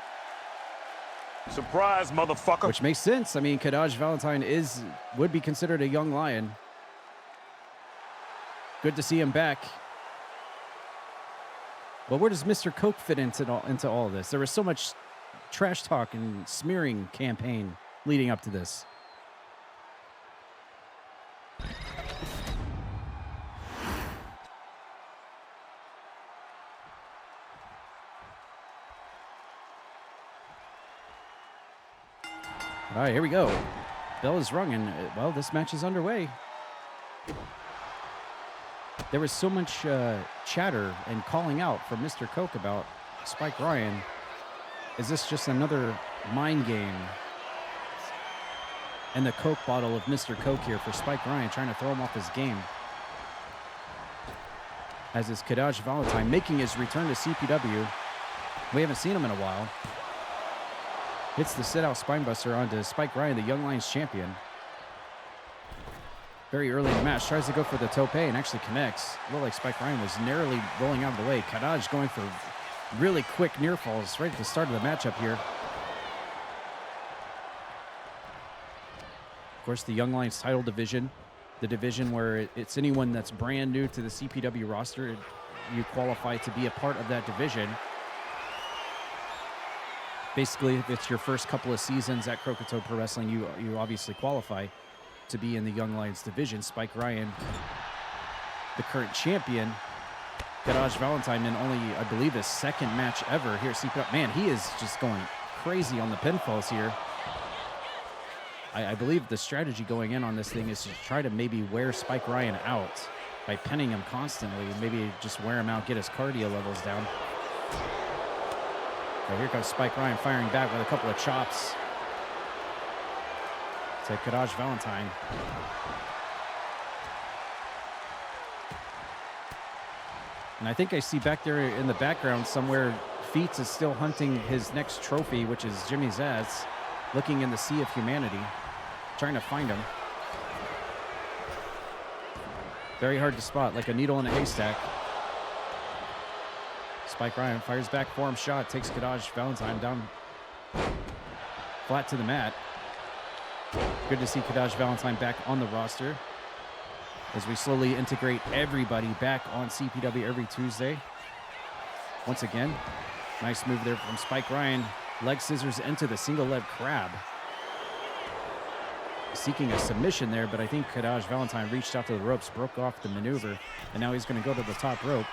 Surprise, motherfucker. Which makes sense. I mean, Kadaj Valentine would be considered a young lion. Good to see him back. Well, where does Mr. Coke fit into all this? There was so much trash talk and smearing campaign leading up to this. All right, here we go. Bell is rung, and well, this match is underway. There was so much chatter and calling out from Mr. Coke about Spike Ryan. Is this just another mind game? And the Coke bottle of Mr. Coke here for Spike Ryan, trying to throw him off his game. As is Kadaj Valentine making his return to CPW. We haven't seen him in a while. Hits the sit-out spinebuster onto Spike Ryan, the Young Lions champion. Very early in the match, tries to go for the tope and actually connects. Looked like Spike Ryan was narrowly rolling out of the way. Kadaj going for really quick near falls right at the start of the matchup here. Of course, the Young Lions title division, the division where it's anyone that's brand new to the CPW roster, you qualify to be a part of that division. Basically, if it's your first couple of seasons at Croakitoad Pro Wrestling, you obviously qualify to be in the Young Lions division. Spike Ryan, the current champion. Kadaj Valentine in only, I believe, his second match ever here at CPW. Man, he is just going crazy on the pinfalls here. I believe the strategy going in on this thing is to try to maybe wear Spike Ryan out by pinning him constantly. Maybe just wear him out, get his cardio levels down. So here comes Spike Ryan firing back with a couple of chops to Kadaj Valentine. And I think I see back there in the background somewhere, Feats is still hunting his next trophy, which is Jimmy Zaz, looking in the sea of humanity, trying to find him. Very hard to spot, like a needle in a haystack. Spike Ryan fires back, forearm shot, takes Kadaj Valentine down flat to the mat. Good to see Kadaj Valentine back on the roster as we slowly integrate everybody back on CPW every Tuesday. Once again, nice move there from Spike Ryan. Leg scissors into the single leg crab. Seeking a submission there, but I think Kadaj Valentine reached out to the ropes, broke off the maneuver, and now he's going to go to the top rope.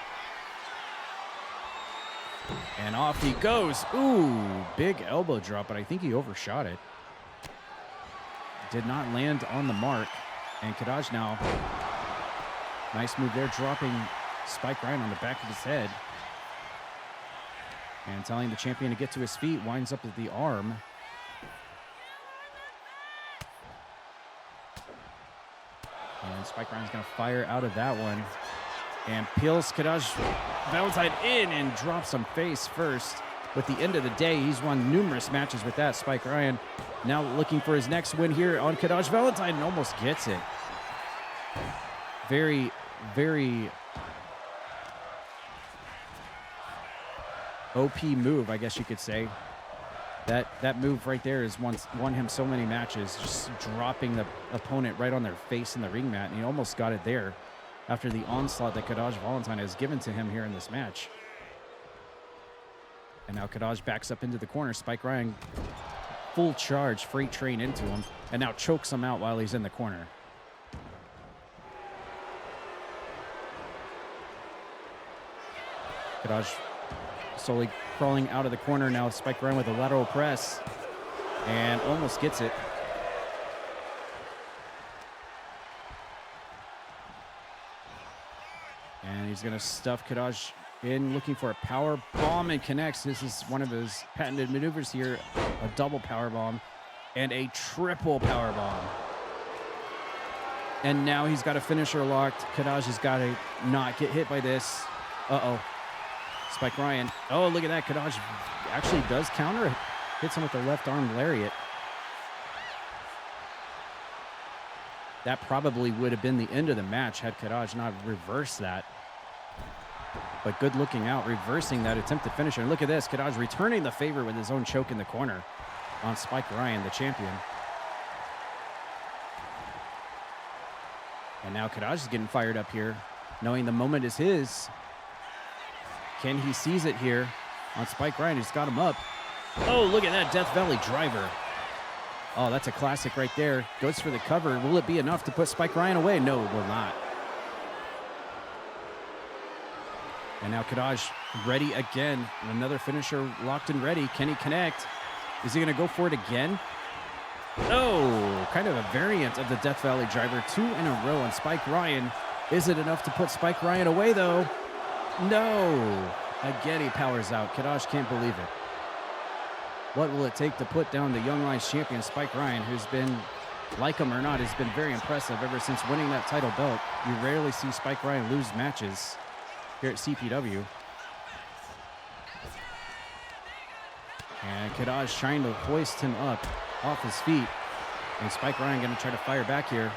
And off he goes. Ooh, big elbow drop, but I think he overshot it. Did not land on the mark. And Kadaj now, nice move there, dropping Spike Ryan on the back of his head. And telling the champion to get to his feet, winds up at the arm. And Spike Ryan's going to fire out of that one. And peels Kadaj Valentine in and drops him face first. With the end of the day, he's won numerous matches with that. Spike Ryan now looking for his next win here on Kadaj Valentine and almost gets it. Very, very OP move, I guess you could say. That move right there has won him so many matches, just dropping the opponent right on their face in the ring mat, and he almost got it there after the onslaught that Kadaj Valentine has given to him here in this match. And now Kadaj backs up into the corner. Spike Ryan full charge freight train into him and now chokes him out while he's in the corner. Kadaj slowly crawling out of the corner now. Spike Ryan with a lateral press and almost gets it. And he's going to stuff Kadaj in, looking for a power bomb, and connects. This is one of his patented maneuvers here. A double power bomb and a triple power bomb. And now he's got a finisher locked. Kadaj has got to not get hit by this. Uh-oh. Spike Ryan. Oh, look at that. Kadaj actually does counter it. Hits him with the left arm lariat. That probably would have been the end of the match had Kadaj not reversed that. But good looking out, reversing that attempted finisher. And look at this. Kadaj returning the favor with his own choke in the corner on Spike Ryan, the champion. And now Kadaj is getting fired up here, knowing the moment is his. Can he seize it here on Spike Ryan? He's got him up. Oh, look at that Death Valley driver. Oh, that's a classic right there. Goes for the cover. Will it be enough to put Spike Ryan away? No, it will not. And now Kadaj ready again. Another finisher locked and ready. Can he connect? Is he going to go for it again? Oh, kind of a variant of the Death Valley driver. 2 in a row on Spike Ryan. Is it enough to put Spike Ryan away, though? No. Again, he powers out. Kadaj can't believe it. What will it take to put down the Young Lions champion, Spike Ryan, who's been, like him or not, has been very impressive ever since winning that title belt. You rarely see Spike Ryan lose matches here at CPW. And Kadaj trying to hoist him up off his feet. And Spike Ryan going to try to fire back here.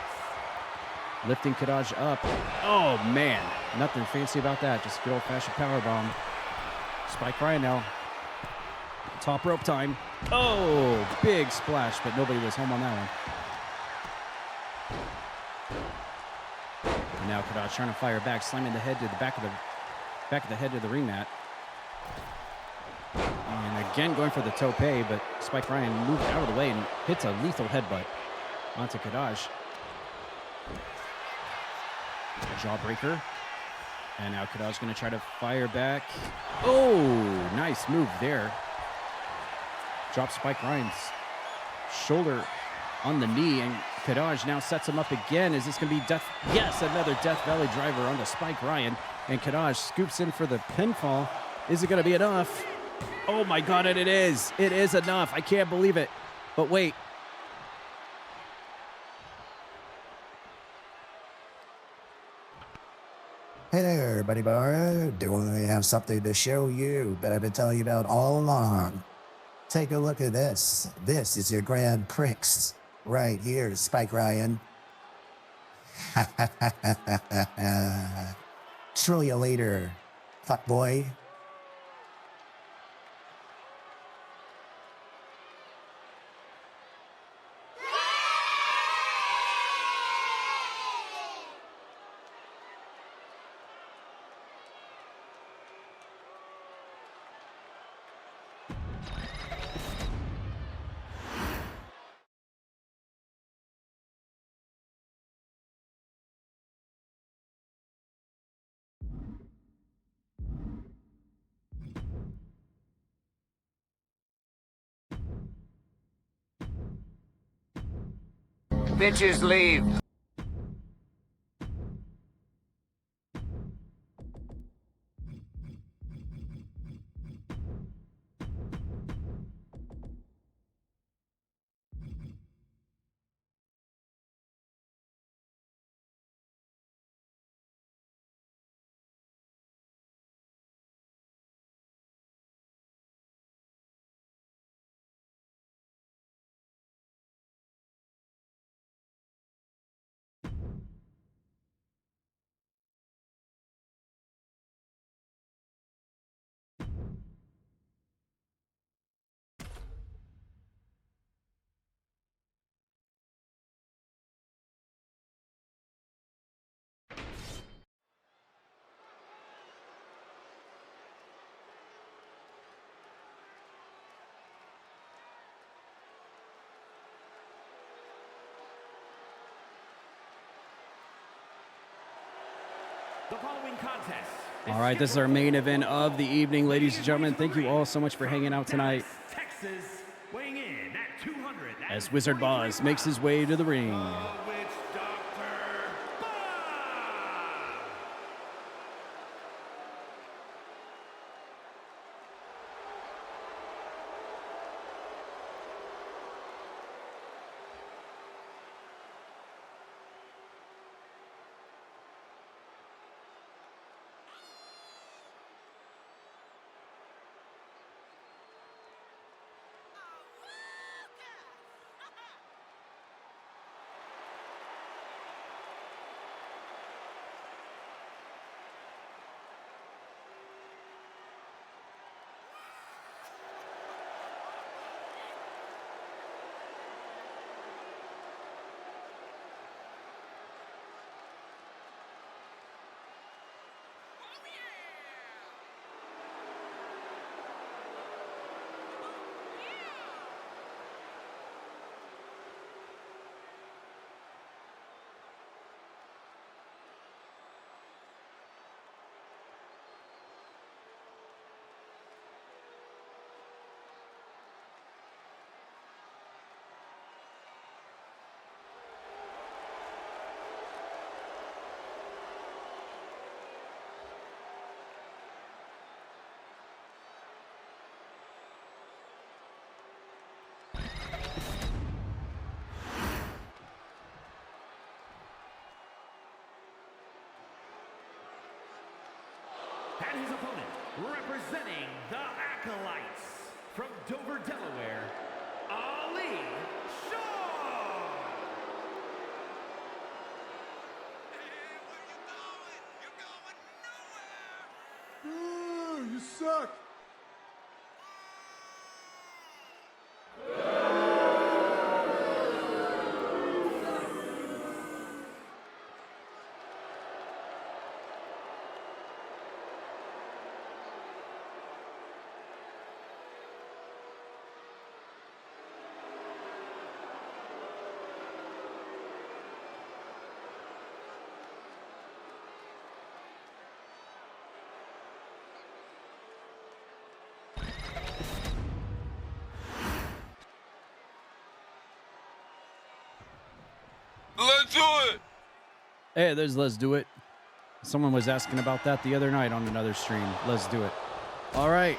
Lifting Kadaj up. Oh, man. Nothing fancy about that. Just good old-fashioned powerbomb. Spike Ryan now. Top rope time. Oh, big splash, but nobody was home on that one. And now Kadaj trying to fire back, slamming the head to the back of the head to the ring mat. And again going for the tope, but Spike Ryan moved out of the way and hits a lethal headbutt onto Kadaj. A jawbreaker. And now Kadaj going to try to fire back. Oh, nice move there. Drops Spike Ryan's shoulder on the knee, and Kadaj now sets him up again. Is this going to be Death? Yes, another Death Valley driver onto Spike Ryan, and Kadaj scoops in for the pinfall. Is it going to be enough? Oh my God, and it is. It is enough. I can't believe it. But wait. Hey there, buddy boy. Do I have something to show you that I've been telling you about all along? Take a look at this. This is your Grand Prix. Right here, Spike Ryan. Show you later, fuckboy. Bitches leave. The following contest. All right, this is our main event of the evening, ladies and gentlemen. Thank you all so much for hanging out tonight. Texas, weighing in at 200. As Wizardboz makes his way to the ring. And his opponent, representing the Acolytes, from Dover, Delaware, Ali Shaw. You suck. Let's do it. Hey, there's Let's Do It. Someone was asking about that the other night on another stream. Let's do it. All right.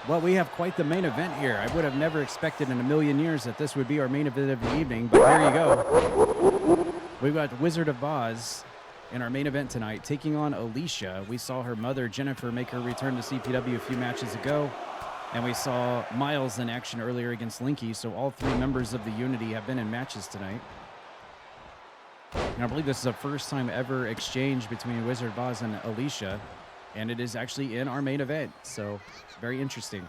Well, we have quite the main event here. I would have never expected in a million years that this would be our main event of the evening, but here you go. We've got Wizardboz in our main event tonight, taking on Alicia. We saw her mother, Jennifer, make her return to CPW a few matches ago, and we saw Miles in action earlier against Linky, so all three members of the Unity have been in matches tonight. And I believe this is the first time ever exchange between Wizardboz and Alicia, and it is actually in our main event, so very interesting.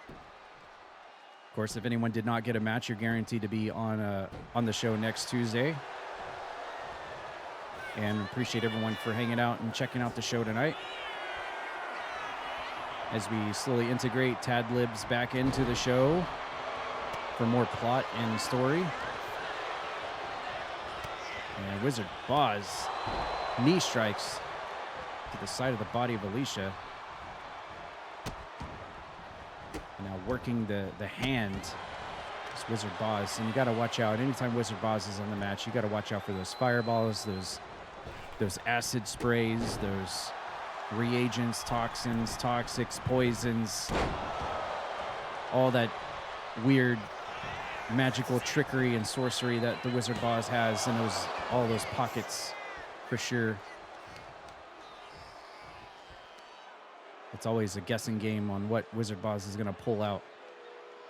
Of course, if anyone did not get a match, you're guaranteed to be on the show next Tuesday. And appreciate everyone for hanging out and checking out the show tonight as we slowly integrate Tad Libs back into the show for more plot and story. And Wizardboz knee strikes to the side of the body of Alicia. And now working the hand is Wizardboz. And you got to watch out. Anytime Wizardboz is on the match, you got to watch out for those fireballs, those acid sprays, those reagents, toxins, toxics, poisons, all that weird magical trickery and sorcery that the Wizardboz has in all those pockets, for sure. It's always a guessing game on what Wizardboz is going to pull out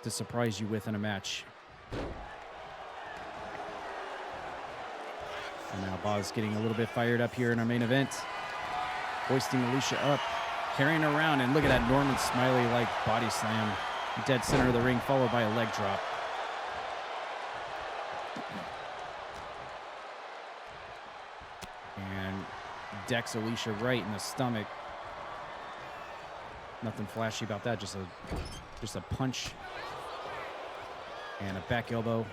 to surprise you with in a match. And now Boz getting a little bit fired up here in our main event, hoisting Alicia up, carrying her around, and look at that Norman Smiley-like body slam, dead center of the ring, followed by a leg drop. And decks Alicia right in the stomach. Nothing flashy about that, just a punch and a back elbow.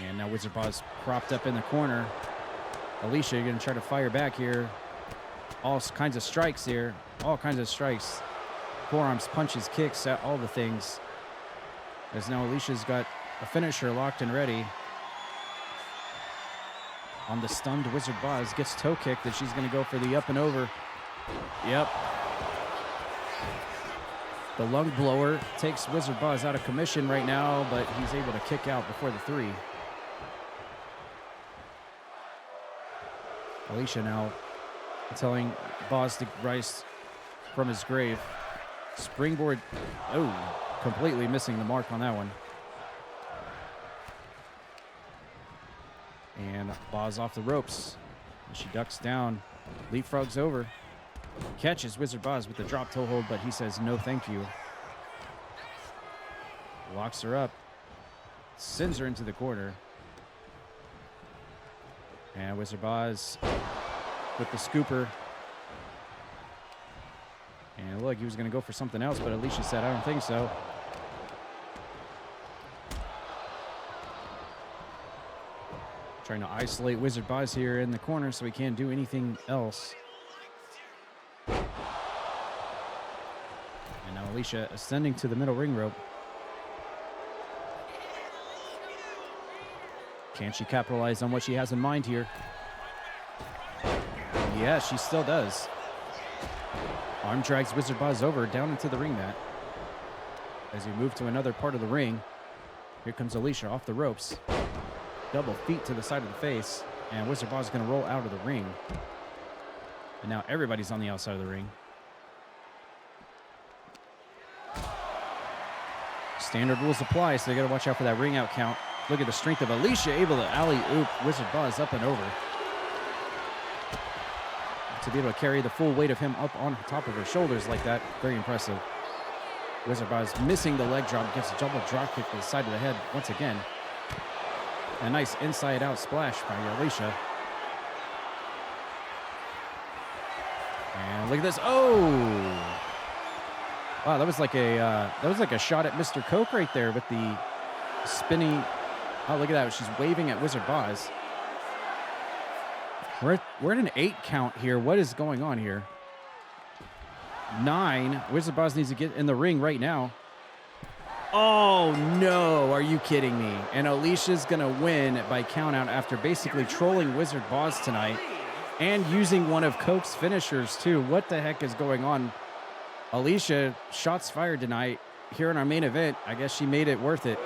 And now Wizardboz propped up in the corner. Alicia, you're going to try to fire back here. All kinds of strikes here. All kinds of strikes. Forearms, punches, kicks, all the things. As now Alicia's got a finisher locked and ready. On the stunned Wizardboz, gets toe kicked, and she's going to go for the up and over. Yep. The lung blower takes Wizardboz out of commission right now, but he's able to kick out before the 3. Alicia now telling Boz to rise from his grave. Springboard. Oh, completely missing the mark on that one. And Boz off the ropes. She ducks down. Leapfrogs over. Catches Wizardboz with the drop toe hold, but he says no thank you. Locks her up. Sends her into the corner. And Wizardboz with the scooper. And look, he was going to go for something else, but Alicia said, I don't think so. Trying to isolate Wizardboz here in the corner so he can't do anything else. And now Alicia ascending to the middle ring rope. Can she capitalize on what she has in mind here? Yeah, she still does. Arm drags Wizardboz over down into the ring mat. As we move to another part of the ring, here comes Alicia off the ropes. Double feet to the side of the face, and Wizardboz is going to roll out of the ring. And now everybody's on the outside of the ring. Standard rules apply, so they got to watch out for that ring out count. Look at the strength of Alicia, able to alley-oop Wizardboz up and over. To be able to carry the full weight of him up on top of her shoulders like that, very impressive. Wizardboz missing the leg drop, gets a double drop kick to the side of the head once again. A nice inside-out splash by Alicia. And look at this! Oh, wow! That was like a shot at Mr. Coke right there with the spinning. Oh, look at that! She's waving at Wizardboz. We're at an 8 count here. What is going on here? 9. Wizardboz needs to get in the ring right now. Oh, no. Are you kidding me? And Alicia's going to win by countout after basically trolling Wizardboz tonight and using one of Coke's finishers, too. What the heck is going on? Alicia, shots fired tonight here in our main event. I guess she made it worth it.